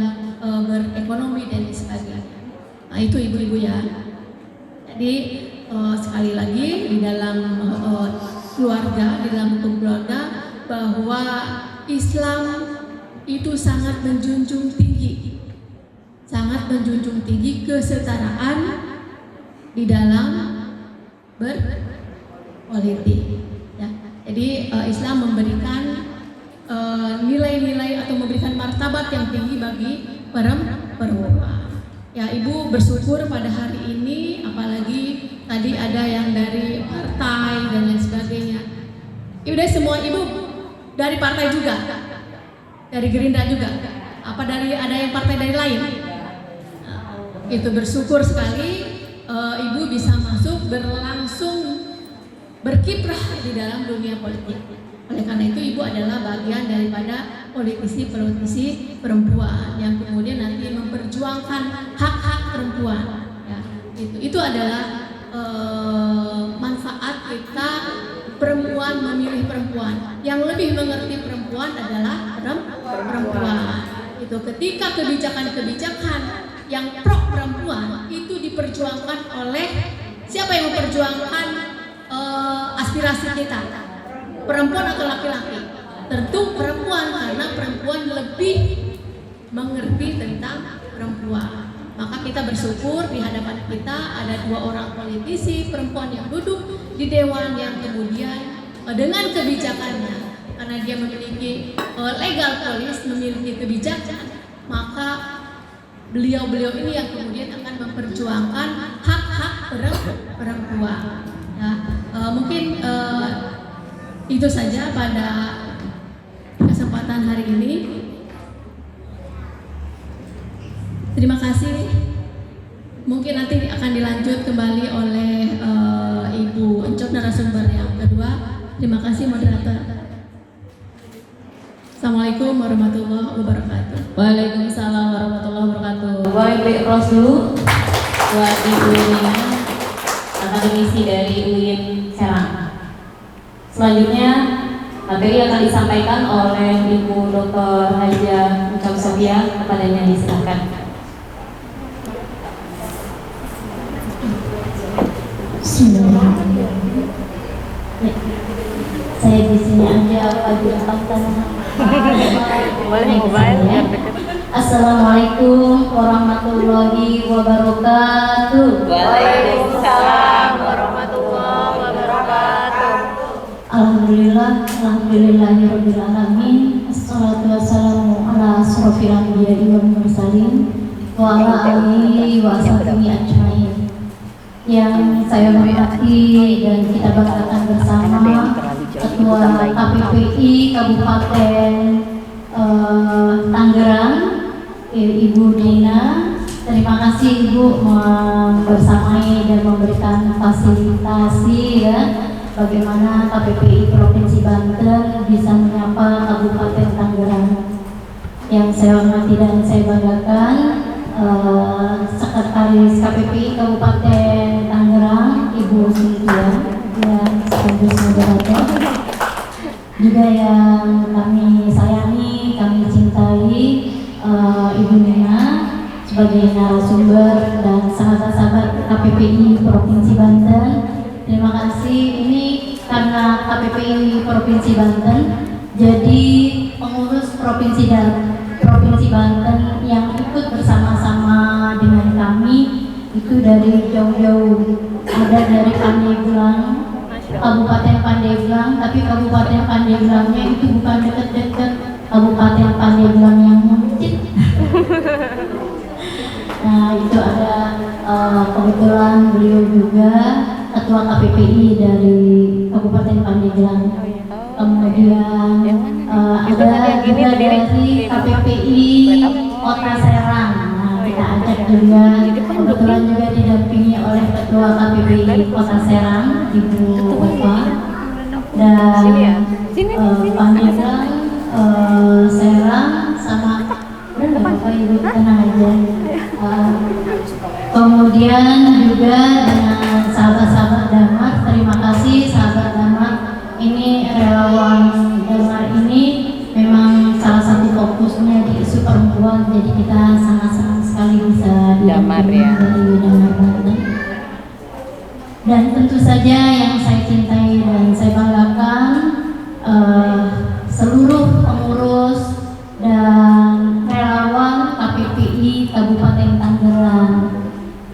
berekonomi dan sebagainya. Nah itu ibu-ibu ya. Jadi sekali lagi di dalam keluarga, di dalam hukum keluarga, bahwa Islam itu sangat menjunjung tinggi kesetaraan di dalam berpolitik. Ya. Jadi Islam memberikan nilai-nilai atau memberikan martabat yang tinggi bagi perempuan. Ya, ibu bersyukur pada hari ini, apalagi tadi ada yang dari partai dan lain sebagainya. Ibu dari semua ibu dari partai juga, dari Gerindra juga. Apa ada yang partai dari lain? Itu bersyukur sekali ibu bisa masuk berlangsung berkiprah di dalam dunia politik. Oleh karena itu ibu adalah bagian daripada politisi perempuan yang kemudian nanti memperjuangkan hak-hak perempuan. Ya, itu adalah manfaat kita perempuan memilih perempuan. Yang lebih mengerti perempuan adalah perempuan. Itu ketika kebijakan-kebijakan yang pro perempuan itu diperjuangkan oleh siapa yang memperjuangkan aspirasi kita, perempuan atau laki-laki? Tentu perempuan, karena perempuan lebih mengerti tentang perempuan. Maka kita bersyukur di hadapan kita ada 2 orang politisi perempuan yang duduk di dewan yang kemudian dengan kebijakannya, karena dia memiliki legal policy, memiliki kebijakan, maka beliau-beliau ini yang kemudian akan memperjuangkan hak-hak perempuan. Ya, mungkin itu saja pada kesempatan hari ini. Terima kasih. Mungkin nanti akan dilanjut kembali oleh Ibu Encok narasumber yang kedua. Terima kasih moderator. Assalamualaikum warahmatullahi wabarakatuh. Waalaikumsalam warahmatullahi wabarakatuh. Boleh beri applause dulu buat Ibu Nina, akademisi dari UIN Serang. Selanjutnya materi akan disampaikan oleh Ibu Dr. Hajah Ucap Sofia, kepadanya disilakan. Bismillahirrahmanirrahim. Saya di sini aja Pak Boleh mobile biar dekat. Assalamualaikum warahmatullahi wabarakatuh. Waalaikumsalam warahmatullahi wabarakatuh. Alhamdulillahirabbil alamin. Assalatu wassalamu ala asrofil anbiya'i wal mursalin wa ala alihi wa sahbihi ajmain. Yang saya hormati dan kita banggakan bersama Ketua KPPI Kabupaten Tangerang, Ibu Nina. Terima kasih Ibu membersamai dan memberikan fasilitasi ya, bagaimana KPPI Provinsi Banten bisa menyapa Kabupaten Tangerang. Yang saya hormati dan saya banggakan Sekretaris KPPI Kabupaten Tangerang, Ibu Cynthia, dan sekaligus moderator. Juga yang kami sayangi, kami cintai, Ibu Nina sebagai narasumber dan sahabat-sahabat KPPI Provinsi Banten. Terima kasih. Ini karena KPPI Provinsi Banten, jadi pengurus Provinsi Banten yang ikut bersama-sama dengan kami itu dari jauh-jauh, ada dari Pandeglang, Kabupaten Pandeglang, tapi Kabupaten Pandeglangnya itu bukan dekat-dekat Kabupaten Pandeglang yang muncit. Nah itu ada kebetulan beliau juga Ketua KPPI dari Kabupaten Pandeglang. Kemudian ada juga dari KPPI Kota Serang. Nah, kita ajak juga, kebetulan juga didampingi oleh Ketua KPPI Kota Serang, Ibu Opa, dan Pandeglang, Serang, sama Bapak Ibu tenang aja. Kemudian juga dengan sahabat-sahabat Damar, terima kasih sahabat Damar. Ini relawan Damar ini memang salah satu fokusnya di isu perempuan, jadi kita sangat senang sekali bisa Damar ya. dari Damar Banten. Dan tentu saja yang saya cintai dan saya banggakan seluruh pengurus dan relawan KPPI Kabupaten Tangerang.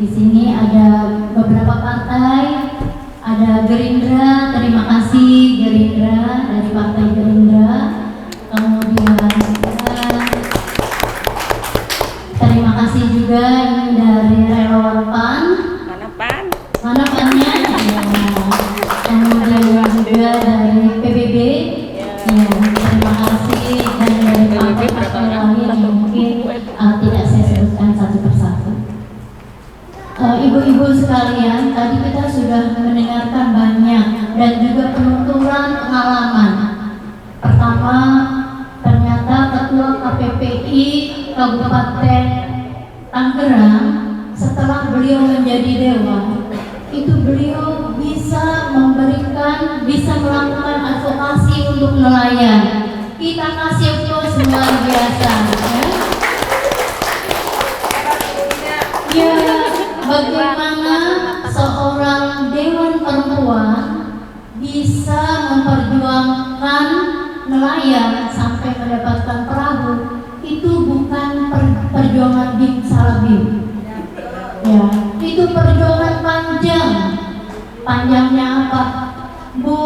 Di sini ada beberapa partai, ada Gerindra, terima kasih Gerindra, dari Partai Gerindra. Kemudian terima kasih juga ini dari relawan PAN. Mana Pan? Mana PAN-nya? Ya. Kemudian juga dari PBB. Ya, terima kasih, dan dari partai-partai lain yang mungkin tidak saya sebutkan satu persatu. Ibu-ibu sekalian, tadi kita sudah mendengarkan banyak dan juga penuturan pengalaman. Pertama, ternyata Ketua KPPI Kabupaten Tangerang setelah beliau menjadi dewan, itu beliau bisa melakukan advokasi untuk nelayan. Kita kasih applause luar biasa. Ya, bagaimana seorang dewan perempuan bisa memperjuangkan nelayan sampai mendapatkan perahu, itu bukan perjuangan bim salah bim. Ya, itu perjuangan panjang panjangnya apa? Bu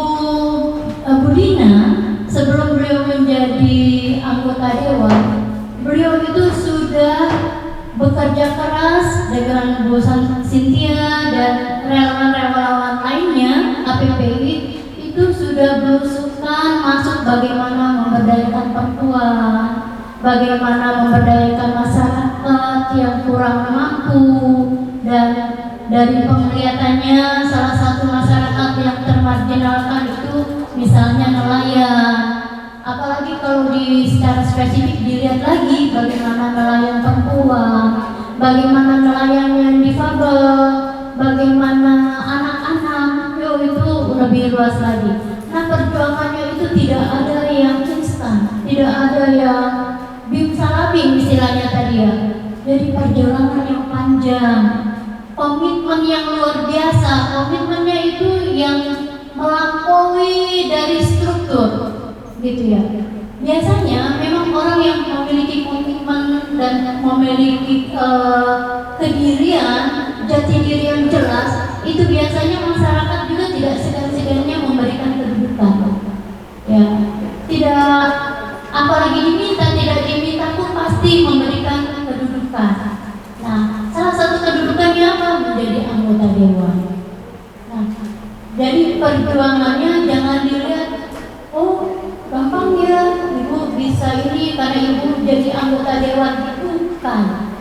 Dina sebelum beliau menjadi anggota dewan, beliau itu sudah bekerja keras dengan Bu Cynthia dan relawan-relawan lainnya KPPI itu sudah berusukan masuk bagaimana memberdayakan perempuan, bagaimana memberdayakan masyarakat yang kurang mampu, dan dari penglihatannya salah satu masyarakat yang termarginalkan itu misalnya nelayan. Apalagi kalau secara spesifik dilihat lagi bagaimana nelayan perempuan, bagaimana nelayan yang difabel, bagaimana anak-anak, itu lebih luas lagi. Nah, perjuangannya itu tidak ada yang instan, tidak ada yang bim salabim istilahnya tadi ya. Jadi perjalanan yang panjang, komitmen yang luar biasa, komitmennya itu yang melampaui dari struktur. Gitu ya. Biasanya memang orang yang memiliki komitmen dan memiliki kedirian, jati diri yang jelas, itu biasanya masyarakat juga tidak segan-segannya memberikan kedudukan. Ya, tidak, apalagi tidak diminta pun pasti memberikan kedudukan. Nah, salah satu kedudukannya apa? Menjadi anggota dewan. Nah, jadi perjuangannya jangan dilihat, oh gampang ya, ibu bisa ini karena ibu jadi anggota dewan, itu kan.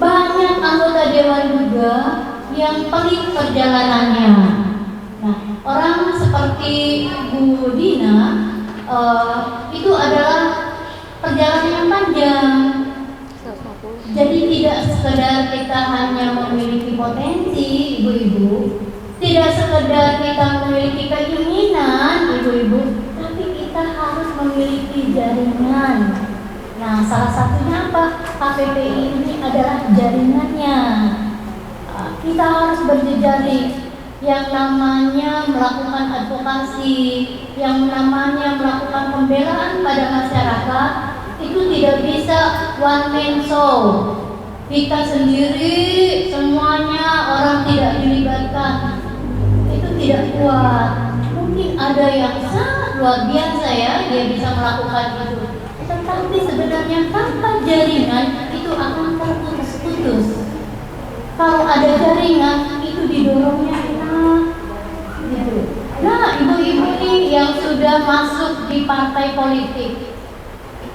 Banyak anggota dewan juga yang pelik perjalanannya. Nah, orang seperti Bu Dina itu adalah perjalanan yang panjang. Jadi tidak sekedar kita hanya memiliki potensi, ibu-ibu, tidak sekedar kita memiliki keinginan, ibu-ibu, tapi kita harus memiliki jaringan. Nah, salah satunya apa? KPPI ini adalah jaringannya. Kita harus berjejaring. Yang namanya melakukan advokasi, yang namanya melakukan pembelaan pada masyarakat, itu tidak bisa one man show. Kita sendiri semuanya, orang tidak dilibatkan, itu tidak kuat. Mungkin ada yang sangat luar biasa ya, dia bisa melakukan itu. Tetapi sebenarnya tanpa jaringan itu akan terputus-putus. Kalau ada jaringan itu didorongnya enak, gitu. Nah, ibu-ibu ini yang sudah masuk di partai politik,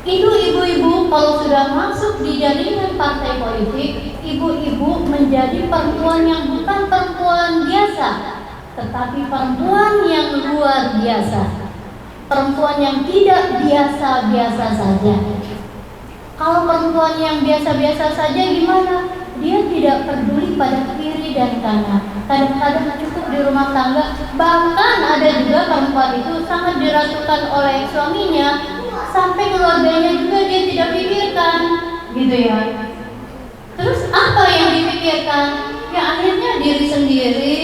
itu ibu-ibu kalau sudah masuk di jaringan partai politik, ibu-ibu menjadi perempuan yang bukan perempuan biasa, tetapi perempuan yang luar biasa, perempuan yang tidak biasa-biasa saja. Kalau perempuan yang biasa-biasa saja gimana? Dia tidak peduli pada kiri dan kanan. Kadang-kadang cukup di rumah tangga. Bahkan ada juga perempuan itu sangat dirasukan oleh suaminya, sampai keluarganya juga dia tidak pikirkan, gitu ya. Terus apa yang dipikirkan? Ya akhirnya diri sendiri.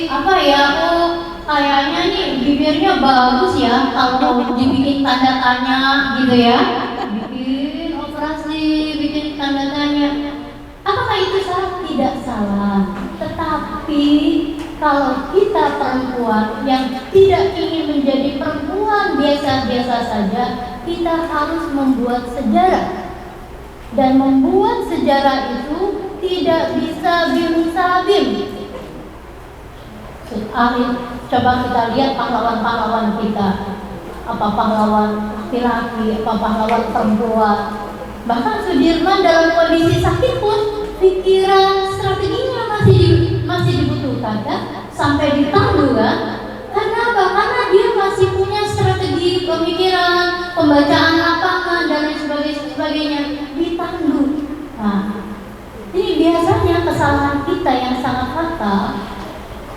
Apa ya? Oh, kayaknya nih bibirnya bagus ya, kalau dibikin tanda tanya, gitu ya. Bikin operasi, bikin tanda tanya. Apakah itu salah? Tidak salah. Tetapi kalau kita perempuan yang tidak ingin menjadi perempuan biasa-biasa saja, kita harus membuat sejarah. Dan membuat sejarah itu tidak bisa bim-sabim. Coba kita lihat pahlawan-pahlawan kita. Apa pahlawan laki-laki, apa pahlawan perempuan. Bahkan Sudirman dalam kondisi sakit pun pikiran strateginya masih dibutuhkan kan? Sampai ditandu kan? Karena apa? Karena dia masih punya strategi pemikiran, pembacaan lapangan dan lain sebagainya ditandu. Nah, ini biasanya kesalahan kita yang sangat fatal.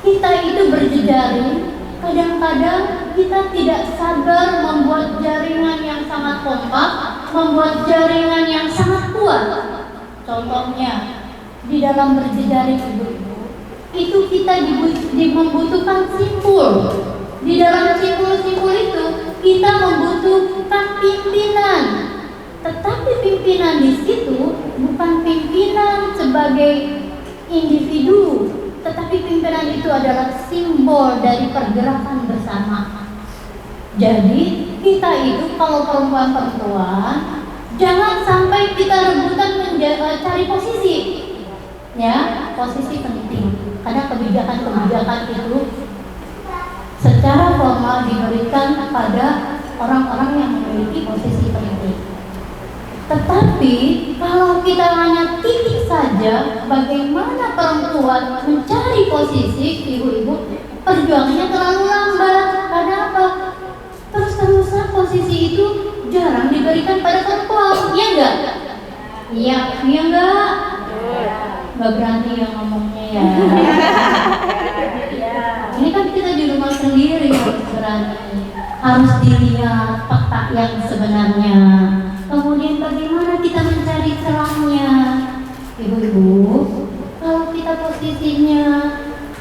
Kita itu berjejaring, kadang-kadang kita tidak sadar membuat jaringan yang sangat kompak, membuat jaringan yang sangat kuat. Contohnya, di dalam berjejaring itu kita membutuhkan simpul. Di dalam simpul-simpul itu kita membutuhkan pimpinan. Tetapi pimpinan di situ bukan pimpinan sebagai individu, tetapi pimpinan itu adalah simbol dari pergerakan bersama. Jadi kita itu kalau perempuan-perempuan jangan sampai kita rebutan cari posisi, ya, posisi penting. Karena kebijakan-kebijakan itu secara formal diberikan kepada orang-orang yang memiliki posisi penting. Tetapi kalau kita hanya titik saja bagaimana perempuan mencari posisi, ibu-ibu perjuangannya terlalu lambat. Karena apa? Terus-terusan posisi itu jarang diberikan pada perempuan, iya enggak? Iya enggak? Nggak berani yang ngomongnya ya. Ini kan kita di rumah sendiri harus berani, harus dilihat fakta yang sebenarnya. Kemudian bagaimana kita mencari celahnya, ibu-ibu? Kalau kita posisinya,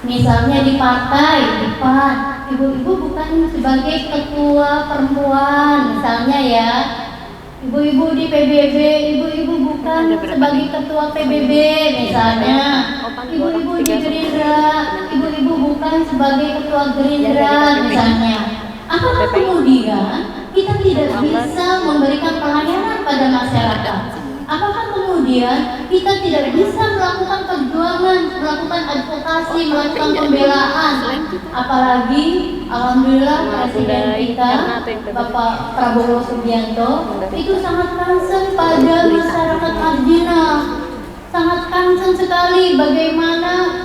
misalnya di partai, di PAN, ibu-ibu bukan sebagai ketua perempuan, misalnya ya. Ibu-ibu di PBB, ibu-ibu bukan sebagai ketua PBB misalnya. Ibu-ibu di Gerindra, ibu-ibu bukan sebagai ketua Gerindra misalnya. Apakah kemudian kita tidak bisa memberikan pelayanan pada masyarakat? Apakah kemudian kita tidak bisa melakukan perjuangan, melakukan advokasi, melakukan pembelaan? Apalagi alhamdulillah Presiden kita Bapak Prabowo Subianto itu sangat concern pada masyarakat marginal, sangat concern sekali bagaimana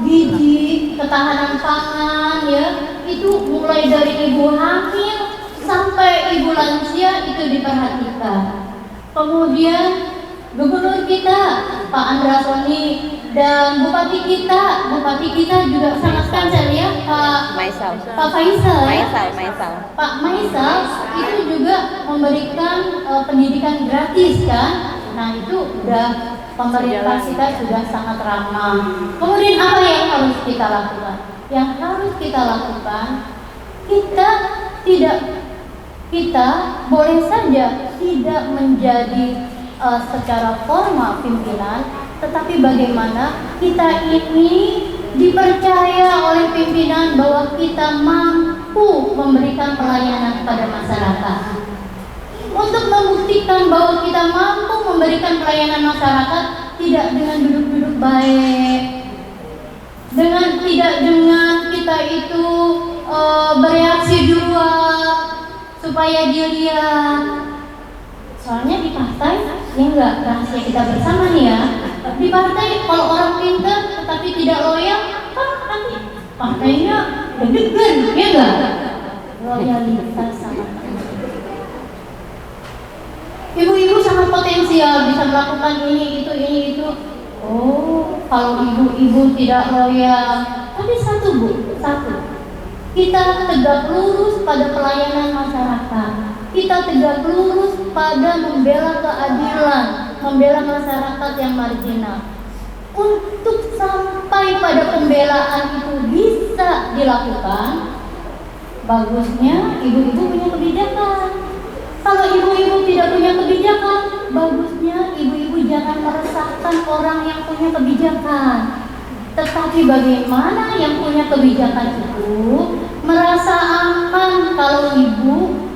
gizi, ketahanan pangan, ya, itu mulai dari ibu hamil sampai ibu lansia itu diperhatikan. Kemudian gubernur kita Pak Andra Soni dan bupati kita juga sangat concern ya, Pak Faisal ya? Pak Maisal itu juga memberikan pendidikan gratis kan. Nah itu udah pemerintah kita sudah sangat ramah. Kemudian apa yang harus kita lakukan? Yang harus kita lakukan, kita boleh saja tidak menjadi secara formal pimpinan, tetapi bagaimana kita ini dipercaya oleh pimpinan bahwa kita mampu memberikan pelayanan kepada masyarakat. Untuk membuktikan bahwa kita mampu memberikan pelayanan masyarakat, tidak dengan duduk-duduk baik, tidak dengan kita itu bereaksi duluan supaya dilihat. Soalnya di partai, ya enggak, rahasia kita bersama nih ya. Di partai kalau orang pintar tetapi tidak loyal, kan nanti partainya deg-degan, ya enggak? Loyalitas sangat penting. Ibu-ibu sangat potensial bisa melakukan ini itu. Oh, kalau ibu-ibu tidak loyal, tapi satu Bu, kita tegak lurus pada pelayanan masyarakat. Kita tegak lurus pada membela keadilan, membela masyarakat yang marginal. Untuk sampai pada pembelaan itu bisa dilakukan, bagusnya ibu-ibu punya kebijakan. Kalau ibu-ibu tidak punya kebijakan, bagusnya ibu-ibu jangan meresahkan orang yang punya kebijakan. Tetapi bagaimana yang punya kebijakan itu merasa aman kalau ibu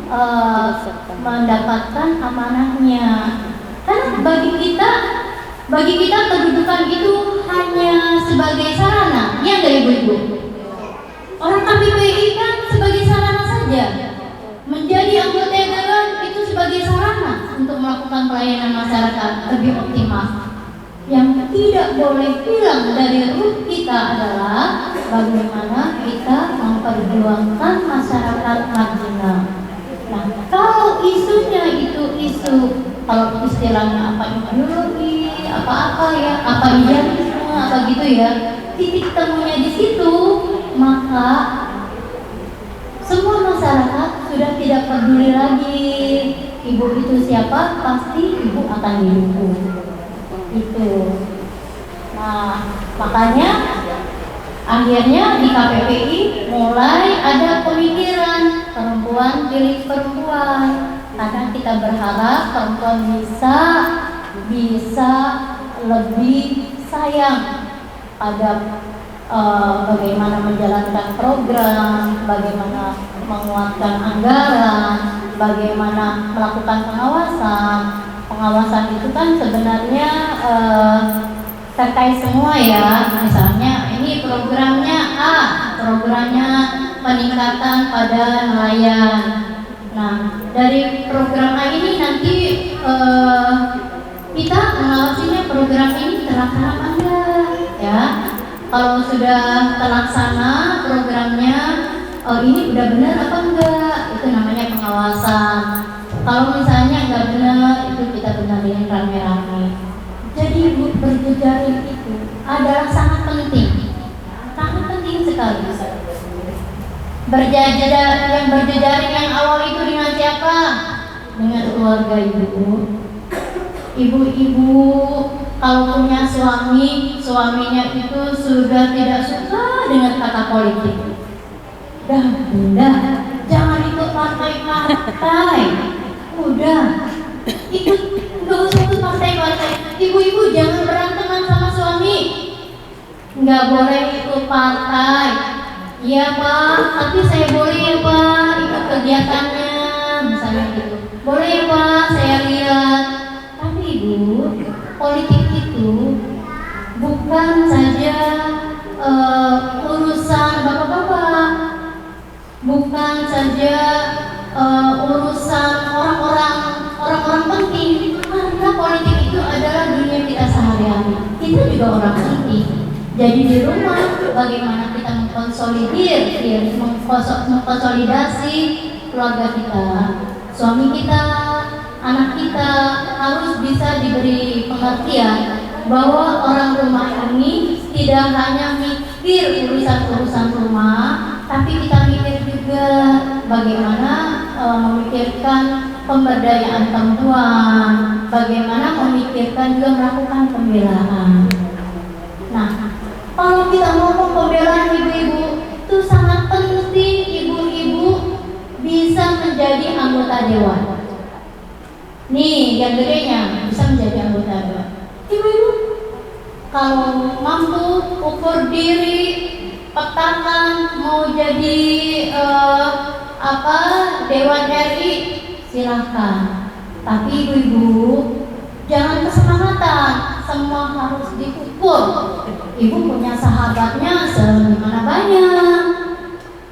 mendapatkan amanahnya. Karena bagi kita kedudukan itu hanya sebagai sarana, ya enggak ibu-ibu? Orang KPPI kan sebagai sarana saja. Menjadi anggota dewan itu sebagai sarana untuk melakukan pelayanan masyarakat lebih optimal. Yang tidak boleh hilang dari ruh kita adalah bagaimana kita memperjuangkan masyarakat marginal. Nah, kalau isunya itu isu, kalau istilahnya apa ideologi, apa idealisme, apa gitu ya, titik temunya di situ, maka semua masyarakat sudah tidak peduli lagi ibu itu siapa, pasti ibu akan didukung. Itu. Nah, makanya akhirnya di KPPI mulai ada pemikiran perempuan pilih perempuan, karena kita berharap perempuan bisa lebih sayang pada bagaimana menjalankan program, bagaimana menguatkan anggaran, bagaimana melakukan pengawasan. Pengawasan itu kan sebenarnya terkait semua ya. Misalnya ini programnya A, programnya peningkatan pada nelayan. Nah, dari program A ini nanti kita mengawasinya program ini terlaksana apa enggak ya. Kalau sudah terlaksana programnya, ini udah benar apa enggak, itu namanya pengawasan. Kalau misalnya enggak benar, itu kita benarin rame-rame. Jadi berjejaring itu adalah sangat penting sekali. Yang berjejaring yang awal itu dengan siapa? Dengan keluarga ibu. Ibu-ibu kalau punya suaminya itu sudah tidak suka dengan kata politik. Udah, jangan ikut partai. Udah, nggak usah ikut partai. Ibu-ibu jangan beranteman sama suami. Nggak boleh ikut partai. Iya Pak, tapi saya boleh ya Pak ikut kegiatannya, misalnya gitu. Boleh ya Pak, saya lihat. Tapi Ibu, politik itu bukan saja urusan bapak-bapak, bukan saja urusan orang-orang penting. Karena politik itu adalah dunia kita sehari-hari. Kita juga orang penting. Jadi di rumah bagaimana kita mengkonsolidasi keluarga kita, suami kita, anak kita harus bisa diberi pengertian bahwa orang rumah ini tidak hanya mikir urusan-urusan rumah, tapi kita mikir juga bagaimana memikirkan pemberdayaan perempuan, bagaimana memikirkan juga melakukan pembelaan. Nah, kalau kita ngomong pembelaan ibu-ibu, itu sangat penting ibu-ibu bisa menjadi anggota dewan. Nih, yang gedenya bisa menjadi anggota dewan. Ibu-ibu, kalau mampu ukur diri, petakan mau jadi Dewan RI, silahkan. Tapi ibu-ibu jangan kesemangatan, semua harus diukur. Ibu punya sahabatnya segimana banyak,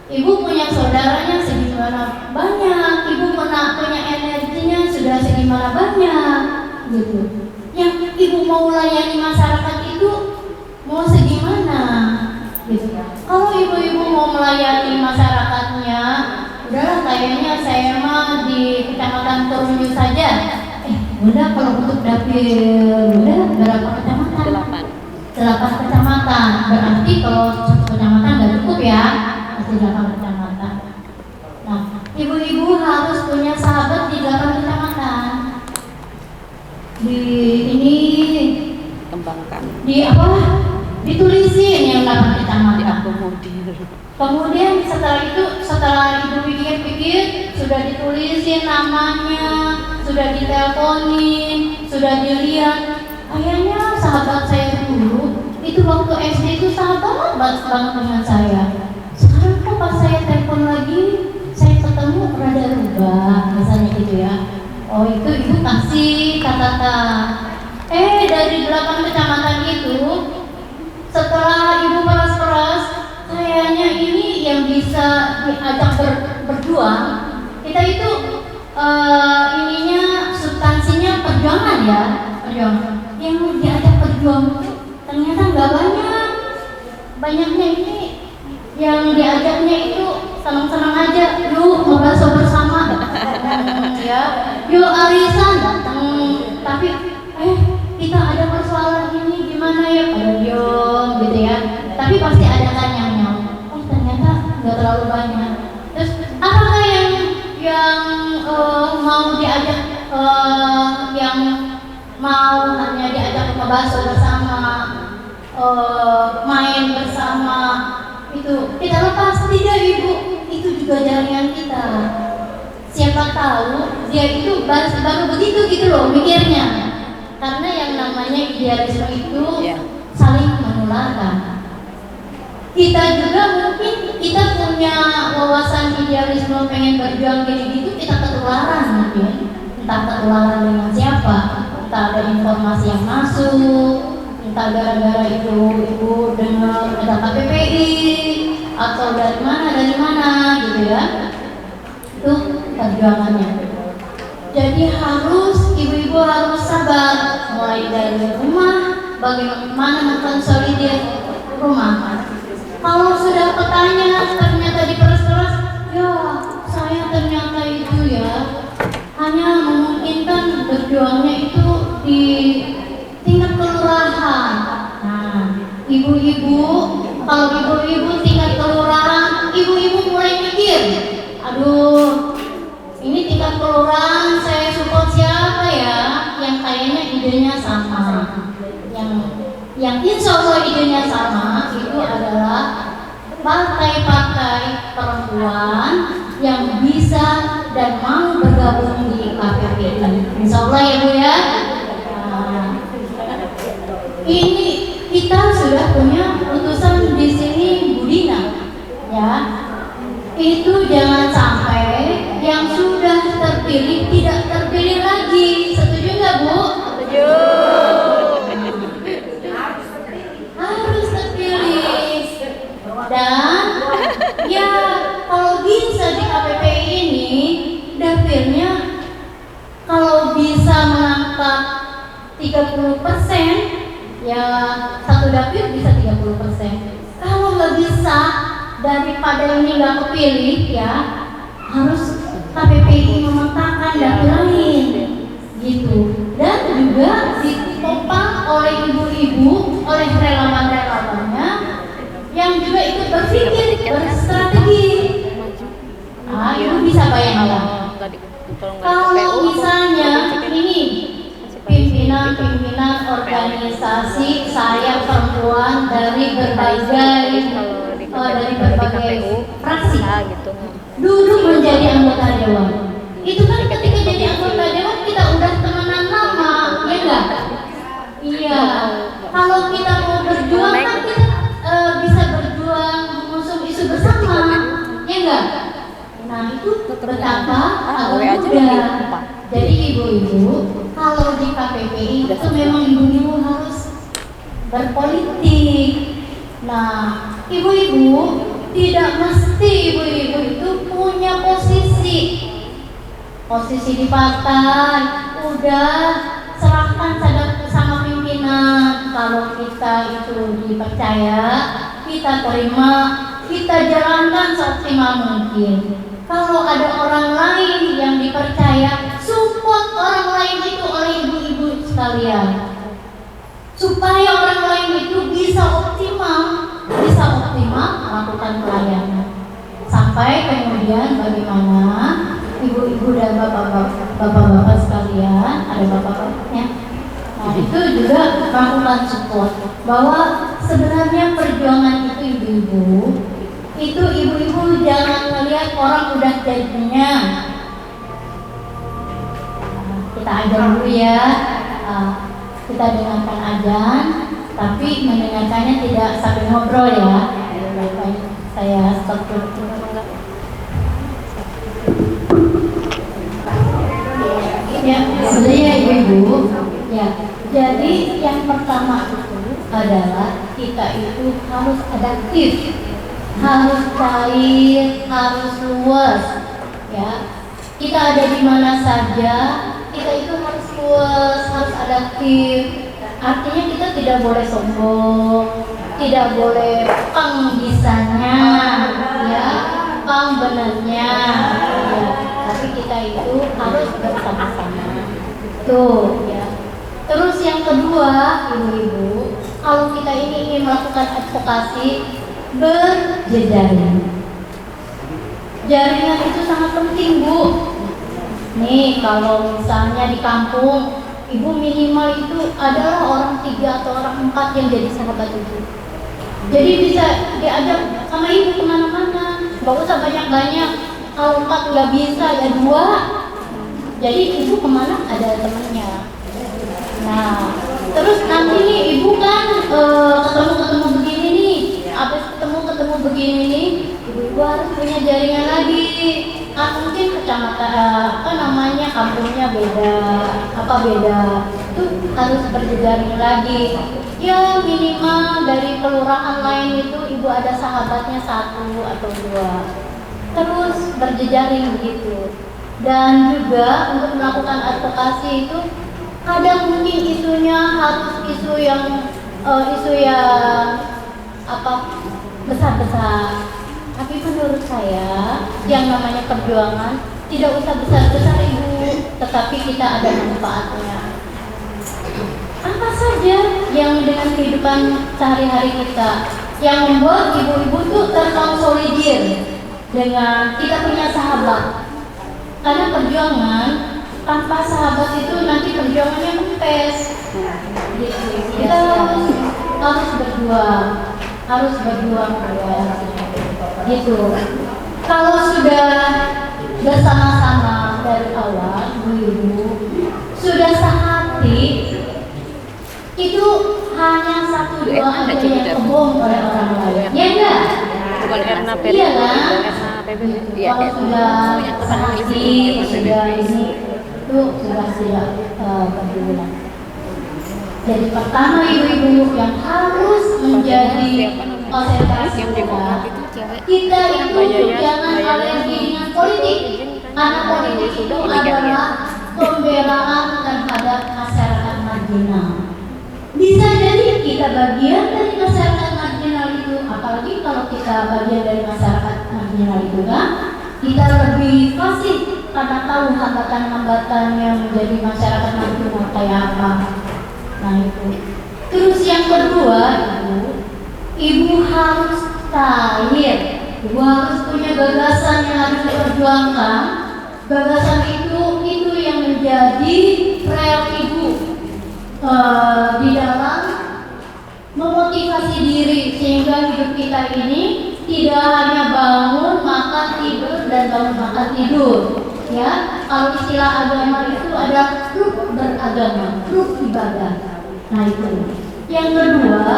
ibu punya saudaranya segimana banyak, ibu punya energinya sudah segimana banyak, gitu. Yang ibu mau layani masyarakat itu mau segimana, gitu. Kalau ibu-ibu mau melayani masyarakatnya, udahlah kayaknya saya mah di Kecamatan Turunju saja. Udah kalau untuk dapil udah berapa kecamatan? 8 kecamatan. Berarti kalau 1 kecamatan nggak cukup ya, masih 8 kecamatan. Nah, ibu-ibu harus punya sahabat di 8 kecamatan. Kembangkan. Ditulisin yang 8 kecamatan. Kemudian setelah ibu pikir-pikir, sudah ditulisin namanya, sudah diteleponin, sudah dilihat. Kayaknya sahabat saya dulu itu waktu SD itu sahabat banget dengan saya. Sekarang kok pas saya telepon lagi, saya ketemu rada rubah, misalnya gitu ya. Oh itu ibu kasih catatan. Dari 8 kecamatan itu, setelah ibu peras-peras, kayaknya ini yang bisa diajak berjuang. Kita itu ininya substansinya perjuangan ya, perjuangan. Yang diajak berjuang ternyata nggak banyak. Banyaknya ini yang diajaknya itu senang-senang aja, yuk ngobrol bersama, ya, yuk arisan datang. Tapi kita ada persoalan ini gimana ya, pada diom gitu ya. Tapi pasti ada kan yang ternyata nggak terlalu banyak. Terus apakah yang mau diajak yang mau hanya diajak ngebahas bersama, main bersama, itu kita lepas? Tidak ibu, itu juga jaringan kita. Siapa tahu dia itu baru begitu gitu loh mikirnya. Karena yang namanya idealisme itu saling menular. menularkan. Kita juga mungkin kita punya wawasan idealisme pengen berjuang kayak gitu, kita ketularan mungkin, entah ketularan dengan siapa, entah ada informasi yang masuk, entah gara-gara itu ibu dengar ada KPPI atau dari mana gitu ya. Itu perjuangannya. Jadi ibu-ibu harus sabar, mulai dari rumah, bagaimana mengkonsolidir rumah. Kalau sudah petanya ternyata diperas-peras, ya saya ternyata itu ya hanya memungkinkan berjuangnya itu di tingkat kelurahan. Nah, ibu-ibu, kalau ibu-ibu tingkat kelurahan, ibu-ibu mulai mikir, aduh, ini tingkat kelurahan saya support siapa ya? Yang kayaknya idenya sama, yang insya Allah idenya sama itu adalah partai-partai perempuan yang bisa dan mau bergabung di KPPI. Insya Allah ya Bu ya. Nah, ini kita sudah punya putusan di sini Bu Dina, ya. Itu jangan sampai yang sudah terpilih tidak terpilih lagi. Setuju nggak Bu? Setuju. Harus terpilih. Dan ya kalau bisa di KPPI ini dapilnya kalau bisa mengangkat 30%, ya satu dapil bisa 30%. Kalau nggak bisa, daripada ini nggak kepilih, ya harus KPPI memetakan dapil lain gitu. Dan juga ditopang oleh ibu-ibu, oleh relawan-relawannya yang juga ikut berpikir, berstrategi. Ah, ibu bisa bayangkan kalau misalnya ini pimpinan organisasi saya perempuan dari berbagai fraksi duduk menjadi anggota dewan. Itu kan ketika jadi anggota dewan kita udah temenan lama, ya enggak? Iya. Kalau kita mau berjuang kan kita bisa berjuang mengusung isu bersama, ya enggak? Nah itu betapa agak mudah. Jadi ibu-ibu kalau di KPPI itu memang ibu-ibu harus berpolitik. Nah ibu-ibu tidak mesti ibu-ibu itu punya posisi di partai. Udah serahkan sama pimpinan. Kalau kita itu dipercaya, kita terima, kita jalankan seoptimal mungkin. Kalau ada orang lain yang dipercaya, support orang lain itu oleh ibu-ibu sekalian, supaya orang lain itu bisa optimal melakukan pelayanan. Sampai kemudian bagaimana ibu-ibu dan bapak-bapak sekalian, ada bapak-bapaknya. Nah itu juga melakukan support bahwa sebenarnya perjuangan itu ibu-ibu. Itu ibu-ibu jangan melihat orang udah jadinya. Kita ajar dulu ya, kita dengarkan ajan, tapi mendengarkannya tidak sambil ngobrol ya. Saya stop dulu. Ya, sebenarnya ibu-ibu, ya. Jadi yang pertama itu adalah kita itu harus adaptif, harus cair, harus luas, ya. Kita ada di mana saja, kita itu harus luas, harus adaptif. Artinya kita tidak boleh sombong, tidak boleh pang bisanya, ya, pang benernya, ya. Tapi kita itu harus bersama-sama. Tuh, ya. Terus yang kedua, ibu-ibu, kalau kita ini ingin melakukan advokasi, berjejaring. Jaringan itu sangat penting, Bu. Nih, kalau misalnya di kampung, ibu minimal itu adalah orang 3 atau orang 4 yang jadi sahabat ibu. Jadi bisa diajak sama ibu kemana-mana, gak usah banyak-banyak. Kalau 4 nggak bisa, ya 2. Jadi ibu kemana ada temennya. Nah, Terus nanti nih ibu kan ketemu begini nih, habis ketemu begini nih, ibu harus punya jaringan lagi. Kan mungkin kecamatan kampungnya beda, itu harus berjejaring lagi. Ya minimal dari kelurahan lain itu ibu ada sahabatnya 1 atau 2, terus berjejaring begitu. Dan juga untuk melakukan advokasi itu kadang mungkin isunya harus isu yang besar-besar. Tapi menurut saya yang namanya perjuangan tidak usah besar-besar ibu, tetapi kita ada manfaatnya. Apa saja yang dengan kehidupan sehari-hari kita yang membuat ibu-ibu tuh terkonsolidir dengan kita punya sahabat. Karena perjuangan tanpa sahabat itu nanti perjuangannya kempes. Kita harus berjuang gitu. Kalau sudah bersama-sama dari awal, ibu sudah sehati, itu hanya 1-2 aja yang kebom oleh orang lain. Ya enggak? Bukan karena Iya kan? Iya. Kalau sudah sehati, sudah ini, itu sudah berbulan. Jadi pertama ibu-ibu yang harus menjadi konsentrasi kita itu jangan alergi dengan politik, karena politik itu adalah pembelaan terhadap masyarakat marginal. Bisa jadi kita bagian dari masyarakat marginal itu, apalagi kalau kita bagian dari masyarakat marginal itu kan, kita lebih fasih karena tahu hambatan-hambatan yang menjadi masyarakat marginal kayak apa. Nah itu. Terus yang kedua, ibu harus cair. Ibu harus punya gagasan yang harus diperjuangkan. Gagasan itu yang menjadi rel ibu di dalam memotivasi diri sehingga hidup kita ini tidak hanya bangun, makan, tidur dan bangun, makan, tidur. Ya, kalau istilah agama itu ada ruk beragama, ruk ibadah. Nah itu. Yang kedua,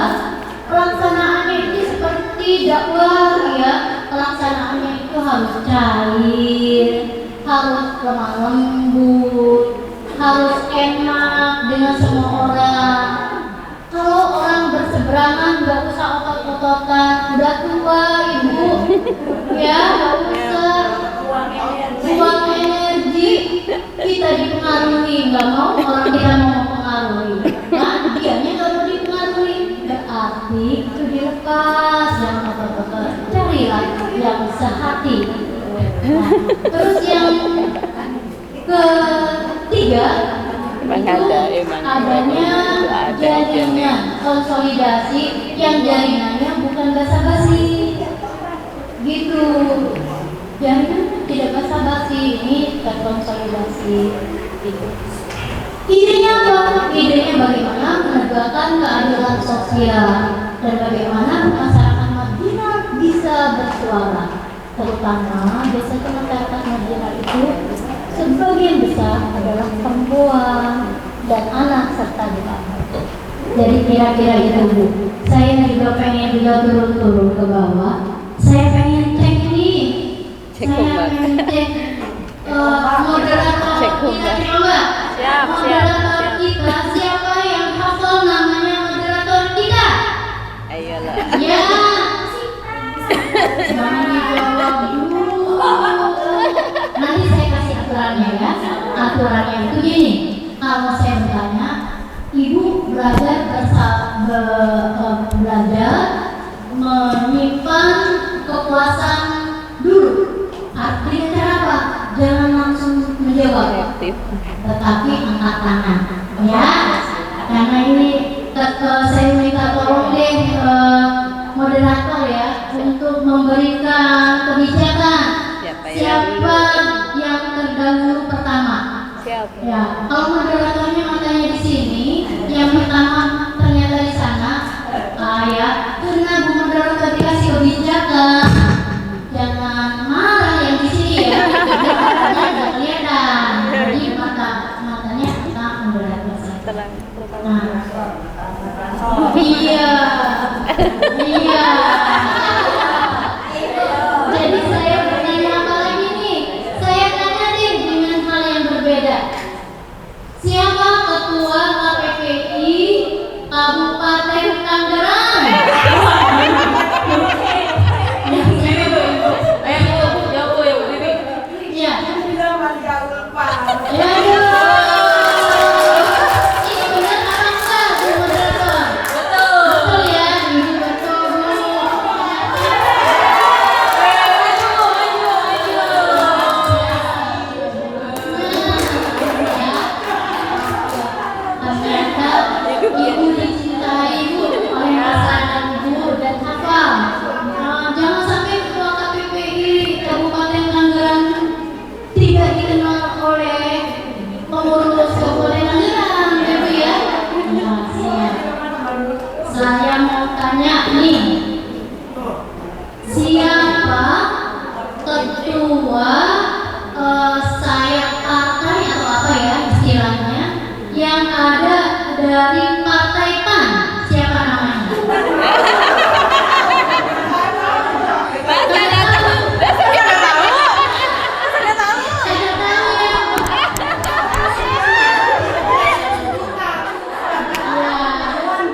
pelaksanaannya itu seperti dakwah ya. Pelaksanaannya itu harus cair, harus lemah lembut, harus enak dengan semua orang. Kalau orang berseberangan nggak usah otot-ototan, udah tua ibu, ya nggak usah buang energi. Kita dipengaruhi, nggak mau orang kita mau mempengaruhi. Nah, dianya nggak mau dipengaruhi, berarti itu dilepas yang otot-otot. Carilah yang sehati. Nah, terus yang ketiga adanya jaringan konsolidasi yang jaringannya bukan basa-basi gitu. Jaringan tidak basa-basi, ini terkonsolidasi gitu. Idenya apa? Idenya bagaimana menegakkan keadilan sosial dan bagaimana masyarakat marginal bisa bersuara, terutama biasanya masyarakat marginal itu sebagian besar adalah perempuan dan anak serta anak. Jadi kira-kira itu Bu. Saya juga pengen turun ke bawah. Saya pengen cek nih. Saya pengen cek moderator kita coba. Moderator kita siapa yang hafal namanya moderator kita? Ayolah. Ya. Jangan dijawab dulu. Nanti saya kasih aturannya ya. Aturannya itu gini. Kalau saya bertanya, ibu belajar menyimpan kepuasan dulu. Artinya cara apa? Jangan langsung menjawab, tetapi angkat tangan. Ya. Karena ini saya minta tolong deh moderator ya untuk memberikan kebijakan. Siapa yang terdahulu pertama? Ya, kalau moderatornya matanya di sini, yang pertama ternyata di sana, ya, karena Bu moderator dikasih kebijakan, jangan marah yang di sini ya, matanya nggak kelihatan, jadi matanya kita moderator. Nah, Iya. Iya. Jadi saya bertanya apa lagi nih? Saya tanya nih dengan hal yang berbeda. Siapa ketua KPPI Kabupaten Tangerang? Iya. Ya, ini benar apa enggak, Bu Moderator? Betul ya, ini betul. Ternyata ibu dicintai Bu oleh pasangan ibu dan hafal. Jangan sampai ketua KPPI Kabupaten Tangerang tidak dikenal oleh pengurus Kabupaten Tangerang, gitu ya. Nah, siap. Saya mau tanya nih, siapa ketua sayap partai atau apa ya istilahnya yang ada dari Partai PAN? Siapa namanya? Saya tahu ya.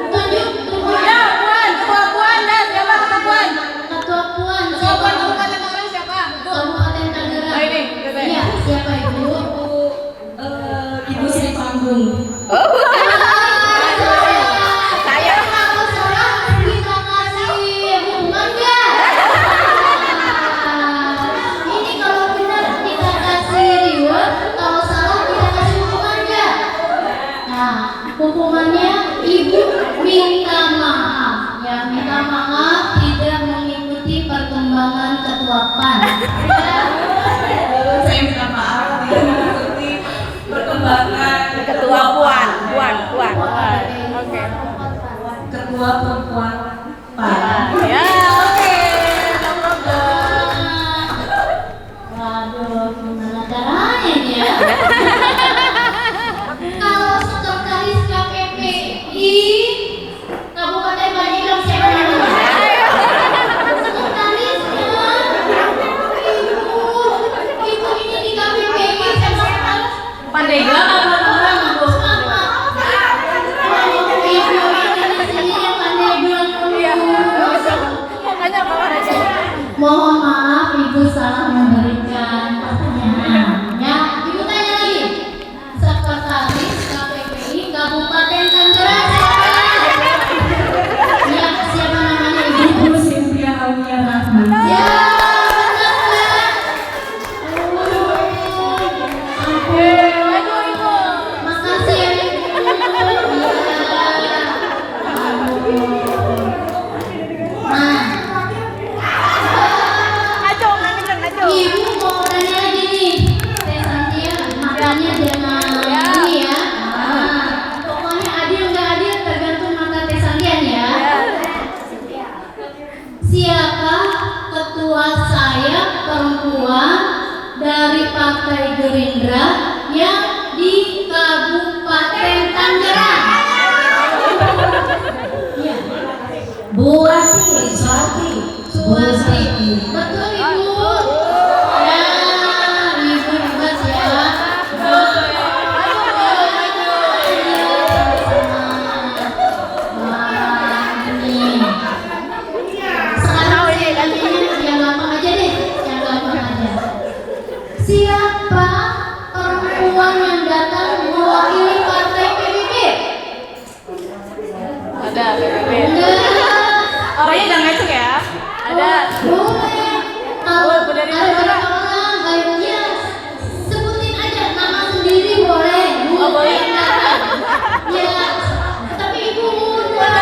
Tunjuk Ya, Puan, ketua Puan dan siapa ketua Puan? ketua Puan. Ketua Puan Kabupaten Tangerang siapa? Kabupaten Tangerang. Oh, ini, gitu ya. Iya, siapa Ibu? Ibu Sri Panggung. Saya kalau seorang kita kasih hubungan nggak? Ini kalau benar kita kasih reward, kalau salah kita kasih hukuman nggak? Nah, hukumannya Ibu minta maaf. Ya, minta maaf tidak mengikuti perkembangan ketua PAN. Saya minta maaf tidak mengikuti perkembangan Ketua Puan. Oke. ketua perempuan PAN. Ya, oke. No problem. Waduh, gimana caranya nih ya? Kalau sekretaris KPPI Kabupaten Banyuwangi siapa namanya? Sekretarisnya ibu ini di KPPI sama sekretaris Pandeglang apa orang, Bu? ibu ini di sini yang Pandeglang dulu. Makanya apa aja? Mohon maaf ibu salah memberikan pertanyaan. Ya, ibu tanya lagi. Sekretaris KPPI Kabupaten Tangerang siapa? Ya, siapa namanya ibu? Ibu Cynthia Aulia Rahman. Ya, benar Mbak. Maju Ibu. Makasih ya ibu. Nah, ibu mau tanya lagi nih, Teh Santia, makanya jangan ini ya. Pokoknya adil nggak adil tergantung mata Teh Santian ya. Siapa ketua sayap perempuan dari Partai Gerindra yang di Kabupaten Tangerang? Iya. Bu Ati. Buati. Betul ibu. Ya, ibu bebas ya. Wah, ini. Sekarang saya tanya yang gampang aja deh, yang gampang aja. Siapa perempuan yang datang mewakili partai PBB? Ada PBB. Enggak. Orangnya jangan ngecek ya. Ada. Boleh. Kalau Bu dari ada mana? orang baiknya sebutin aja nama sendiri boleh. Bu. Oh, boleh. Ya. Tapi ibu muda.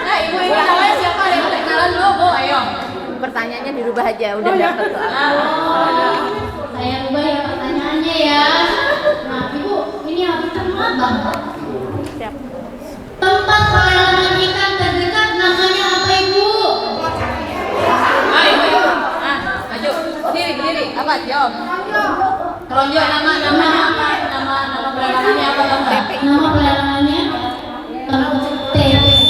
Nah, Ibu ini namanya siapa? Ayo kenalan dulu, Bu. Ayo. Pertanyaannya dirubah aja, udah dapet soal. Oh, saya ubah ya pertanyaannya ya. Nah, ibu ini harus cermat banget. Siap. Tempat pelelangan ikan terdekat namanya apa ibu? Ayo, Ibu. Maju. Berdiri. Apa? Jawab. Keronjo namanya apa? Nama pelelangannya apa tahu nggak? Nama pelelangannya TP.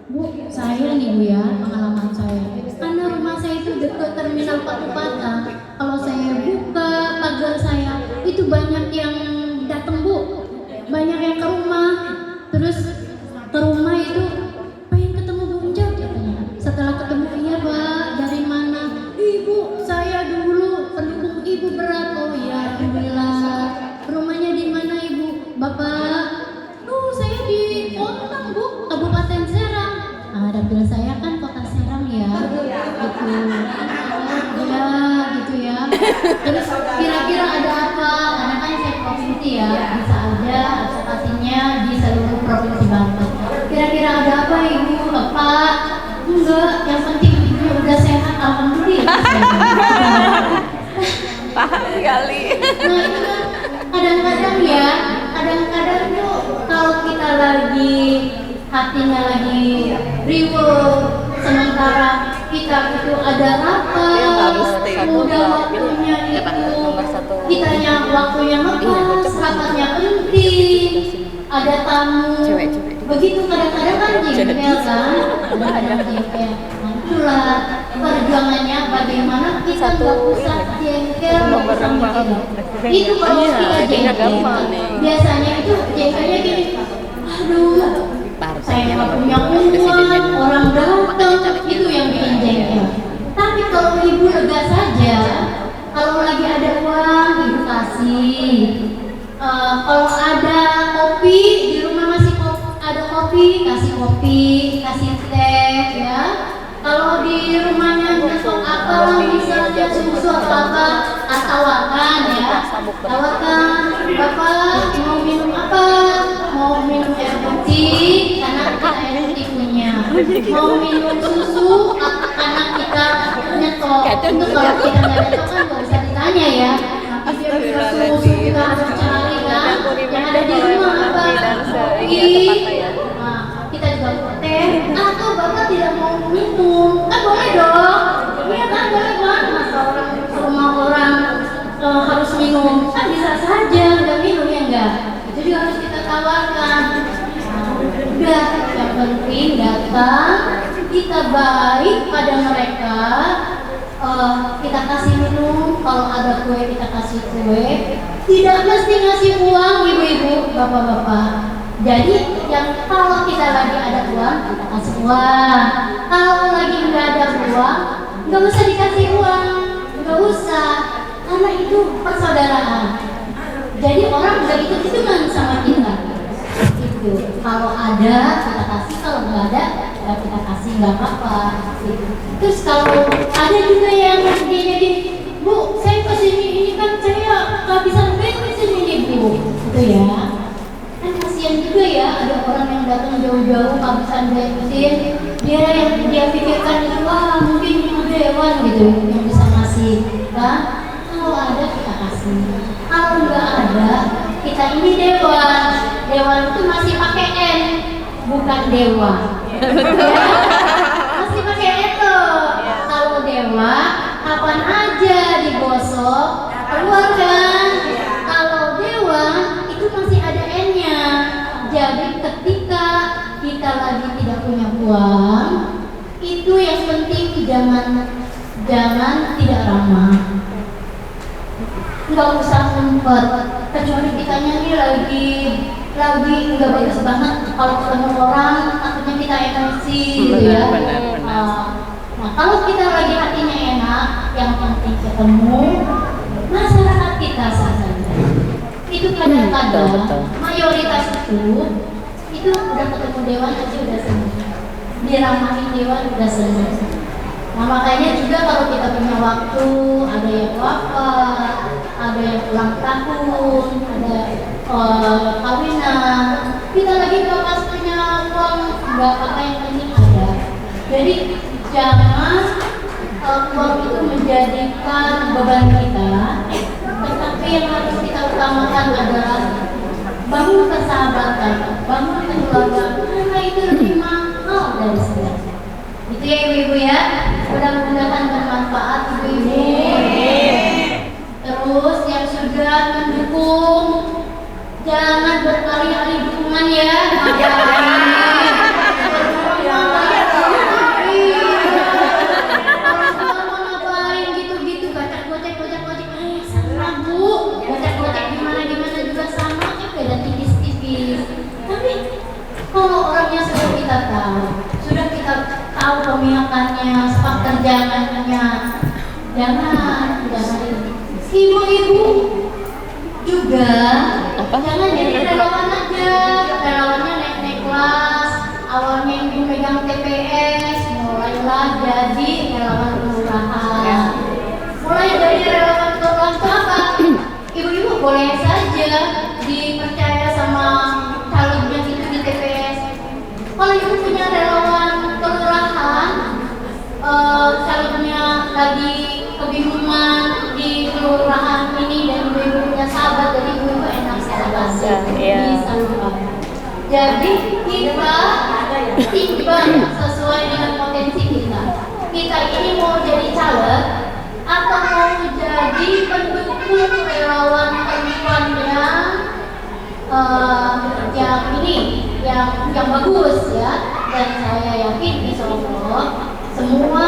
Bu, saya nih Bu ya, pengalaman saya. Karena rumah saya itu dekat terminal Patupata. Kalau saya buka pagar saya, itu banyak yang datang Bu. Banyak yang ke rumah. Terus ke rumah itu pengen ketemu Bu Unjak katanya. Setelah ketemu, iya Pak, dari mana? Ibu, saya dulu pendukung Ibu berat. Oh ya, alhamdulillah. Rumahnya di mana Ibu? Bapak? Saya di Kontang Bu, Kabupaten Serang. Nah, dapil saya kan Kota Serang ya. Gitu. Ya, gitu ya. Terus kira-kira ada apa? Karena kan saya provinsi ya, bisa aja advokasinya di seluruh provinsi Banten. Kira-kira ada apa Ibu? Pak? Enggak, yang penting Ibu udah sehat, alhamdulillah. Paham sekali. Nah, itu kan kadang-kadang ya, kadang-kadang tuh kalau kita lagi hatinya lagi riuh, sementara kita itu ada rapat, udah waktunya itu kitanya waktunya ngepas, rapatnya penting, ada tamu, begitu kadang-kadang kan jengkel kan, kadang-kadang jengkel. Nah, itulah perjuangannya bagaimana kita nggak usah jengkel sama kita. Itu kalau kita jengkel, biasanya itu jengkelnya gini, aduh, saya nggak punya uang, orang datang, itu yang bikin jengkel. Tapi kalau Ibu lega saja, kalau lagi ada uang Ibu kasih. Kalau ada kopi di rumah masih ada kopi, kasih kopi, kasih teh ya. Kalau di rumahnya besok apa misalnya susu atau apa, tawarkan ya, tawarkan Bapak mau minum apa, mau minum air putih karena kita air putih punya, mau minum susu karena kita nyetok. Itu kalau kita nggak nyetok kan nggak usah ditanya ya. Tapi dia bisa susu kita harus cari kan, yang ada di rumah apa, kopi. Kita juga teh atau Bapak tidak mau minum kan boleh dong, iya kan boleh kan, masa orang rumah orang harus minum kan bisa saja nggak minum ya enggak, jadi harus kita tawarkan. Udah yang penting datang, kita baik pada mereka, kita kasih minum, kalau ada kue kita kasih kue, tidak mesti ngasih uang ibu-ibu, bapak-bapak. Jadi yang kalau kita lagi ada uang, kita kasih uang. Kalau lagi nggak ada uang, nggak usah dikasih uang, nggak usah, karena itu persaudaraan. Jadi orang nggak ikut-ikutan sama kita. Itu kalau ada kita kasih, kalau nggak ada ya kita kasih, nggak apa-apa. Terus kalau ada juga yang dia jadi, Bu, saya kesini ini kan saya kehabisan bensin ini Bu, gitu ya. Kasian juga ya, ada orang yang datang jauh-jauh kehabisan bensin, dia pikirkan itu wah mungkin itu dewan gitu yang bisa ngasih kan. Kalau ada kita kasih, kalau nggak ada kita ini dewan itu masih pakai N bukan dewa ya? Masih pakai N tuh. Kalau dewa kapan aja digosok keluar kan. Kalau dewa itu masih ada N-nya. Jadi ketika kita lagi tidak punya uang, itu yang penting jangan tidak ramah, nggak usah ngumpet. Kecuali kitanya ini lagi nggak bagus banget, kalau ketemu orang takutnya kita emosi gitu ya. Nah kalau kita lagi hatinya enak, yang penting ketemu masyarakat kita saja. Itu kadang-kadang mayoritas itu udah ketemu dewan aja udah senang, diramahin dewan udah senang. Nah makanya juga kalau kita punya waktu, ada yang wafat, ada yang ulang tahun, ada kawinan, kita lagi nggak pas punya uang, nggak pakai yang penting ada. Jadi jangan uang itu menjadikan beban kita, tetapi yang harus kita utamakan adalah bangun persahabatan, bangun keluarga, karena itu lebih mahal dari segala. Itu ya ibu-ibu ya, mudah-mudahan bermanfaat ibu-ibu. Terus yang sudah mendukung, jangan berkali-kali dukungan ya. sudah kita tahu pemihakannya, sepak terjangannya. Jangan ibu-ibu juga jangan jadi relawan aja. Relawannya naik kelas, awalnya ibu megang TPS, mulailah jadi relawan kelurahan. Mulai dari relawan kelurahan itu apa? Ibu-ibu boleh saja dipercaya sama calegnya itu di TPS. Kalau ibu punya relawan kelurahan, calegnya lagi kebingungan di kelurahan ini dan ibu-ibu punya sahabat, jadi ibu-ibu enak bisa jadi kita timbang sesuai dengan potensi kita. Kita ini mau jadi caleg atau mau jadi pendukung relawan perempuan yang bagus ya. Dan saya yakin insya Allah semua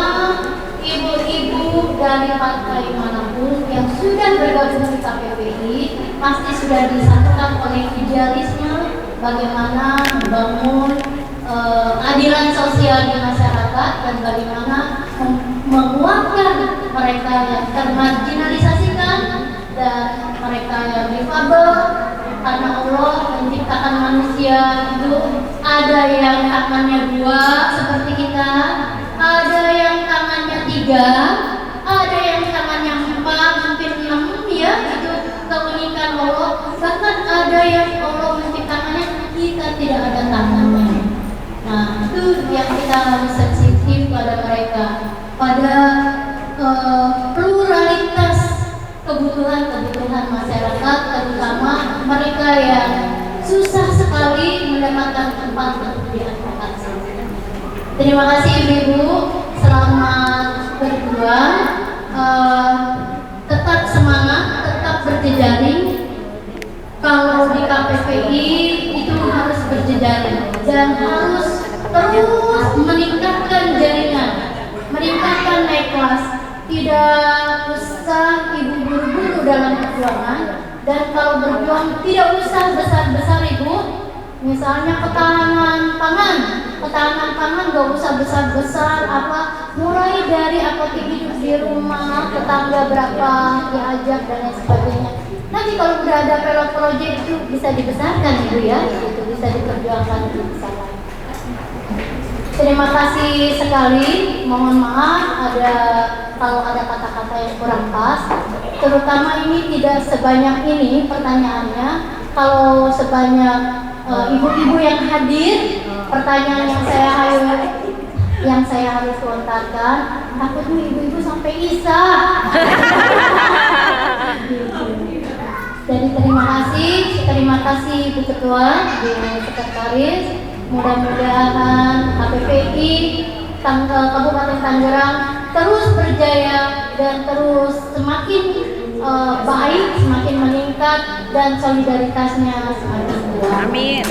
ibu-ibu dari partai manapun yang sudah bergabung di KPPI pasti sudah disatukan oleh idealisme bagaimana membangun keadilan sosial di masyarakat dan bagaimana menguatkan mereka yang termarginalisasikan dan mereka yang difabel. Karena Allah menciptakan manusia itu ada yang tangannya 2 seperti kita, ada yang tangannya 3, ada yang tangannya 4, mungkin 6 ya, itu keunikan Allah. Bahkan ada yang Allah menciptakannya kita tidak ada tangannya. Nah itu yang kita harus sensitif pada mereka, pada pluralitas kebutuhan masyarakat, terutama mereka yang susah sekali mendapatkan tempat untuk diadvokasi. Terima kasih Ibu-ibu, selamat berjuang, tetap semangat, tetap berjejaring. Kalau di KPPI itu harus berjejaring dan harus terus meningkatkan jaringan, meningkatkan naik kelas. Tidak usah ibu buru-buru dalam perjuangan, dan kalau berjuang tidak usah besar-besar ibu. Misalnya ketahanan pangan gak usah besar-besar, mulai dari apotek hidup di rumah, tetangga berapa diajak dan lain sebagainya. Nanti kalau udah ada pilot project itu bisa dibesarkan ibu ya, itu bisa diperjuangkan lebih besar lagi. Terima kasih sekali. Mohon maaf kalau ada kata-kata yang kurang pas, terutama ini tidak sebanyak ini pertanyaannya. Kalau sebanyak ibu-ibu yang hadir, pertanyaan yang saya harus lontarkan, takutnya ibu-ibu sampai isa. Jadi terima kasih Ibu Ketua, Ibu Sekretaris. Mudah-mudahan KPPI Kabupaten Tangerang terus berjaya dan terus semakin baik, semakin meningkat dan solidaritasnya semakin kuat. Amin.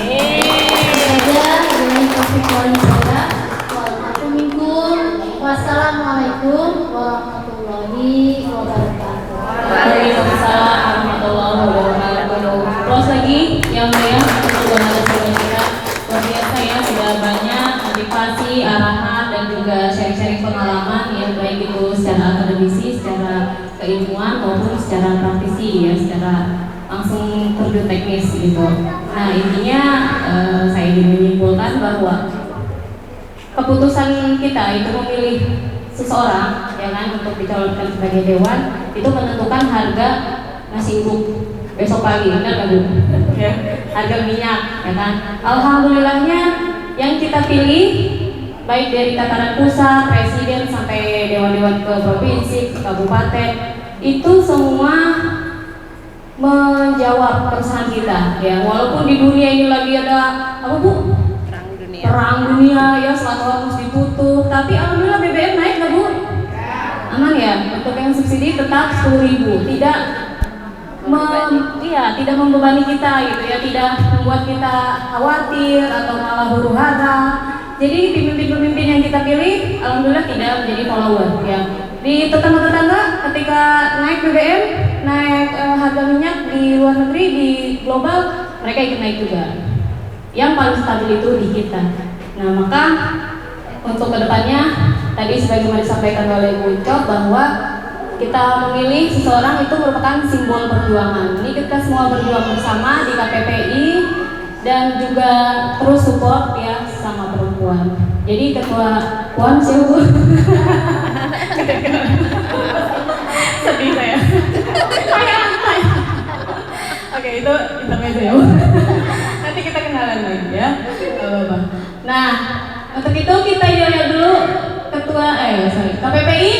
Wassalamualaikum warahmatullahi wabarakatuh. Waalaikumsalam warahmatullahi wabarakatuh. Terus lagi yang mulia ketua kita luar biasa ya, sudah banyak motivasi, arahan dan juga sharing-sharing pengalaman yang baik itu secara akademisi, secara keilmuan maupun secara praktisi ya, secara langsung terjun teknis gitu. Nah intinya saya ingin menyimpulkan bahwa keputusan kita itu memilih seseorang ya kan untuk dicalonkan sebagai dewan itu menentukan harga nasi uduk besok pagi, benar nggak Bu? Ya, harga minyak ya kan. Alhamdulillahnya yang kita pilih baik dari tataran pusat, presiden sampai dewan-dewan ke provinsi, ke kabupaten itu semua menjawab keresahan kita ya. Walaupun di dunia ini lagi ada apa Bu? Perang dunia ya, selalu harus ditutup, tapi alhamdulillah BBM naik nggak Bu? Aman ya, untuk yang subsidi tetap 10.000, tidak membebani kita gitu ya, tidak membuat kita khawatir atau malah huru hara. Jadi pemimpin-pemimpin yang kita pilih alhamdulillah tidak menjadi follower ya. Di tetangga-tetangga ketika naik BBM, naik harga minyak di luar negeri, di global mereka ikut naik juga. Yang paling stabil itu di kita. Nah maka untuk kedepannya tadi sebagaimana disampaikan oleh Bu Ucok bahwa kita memilih seseorang itu merupakan simbol perjuangan. Ini kita semua berjuang bersama di KPPI dan juga terus support ya sama perempuan. Jadi ketua puan siapa Bu? Sedih saya. Oke, itu intermezzo ya Bu. Nanti kita kenalan lagi ya. Nah, untuk itu kita lihat dulu KPPI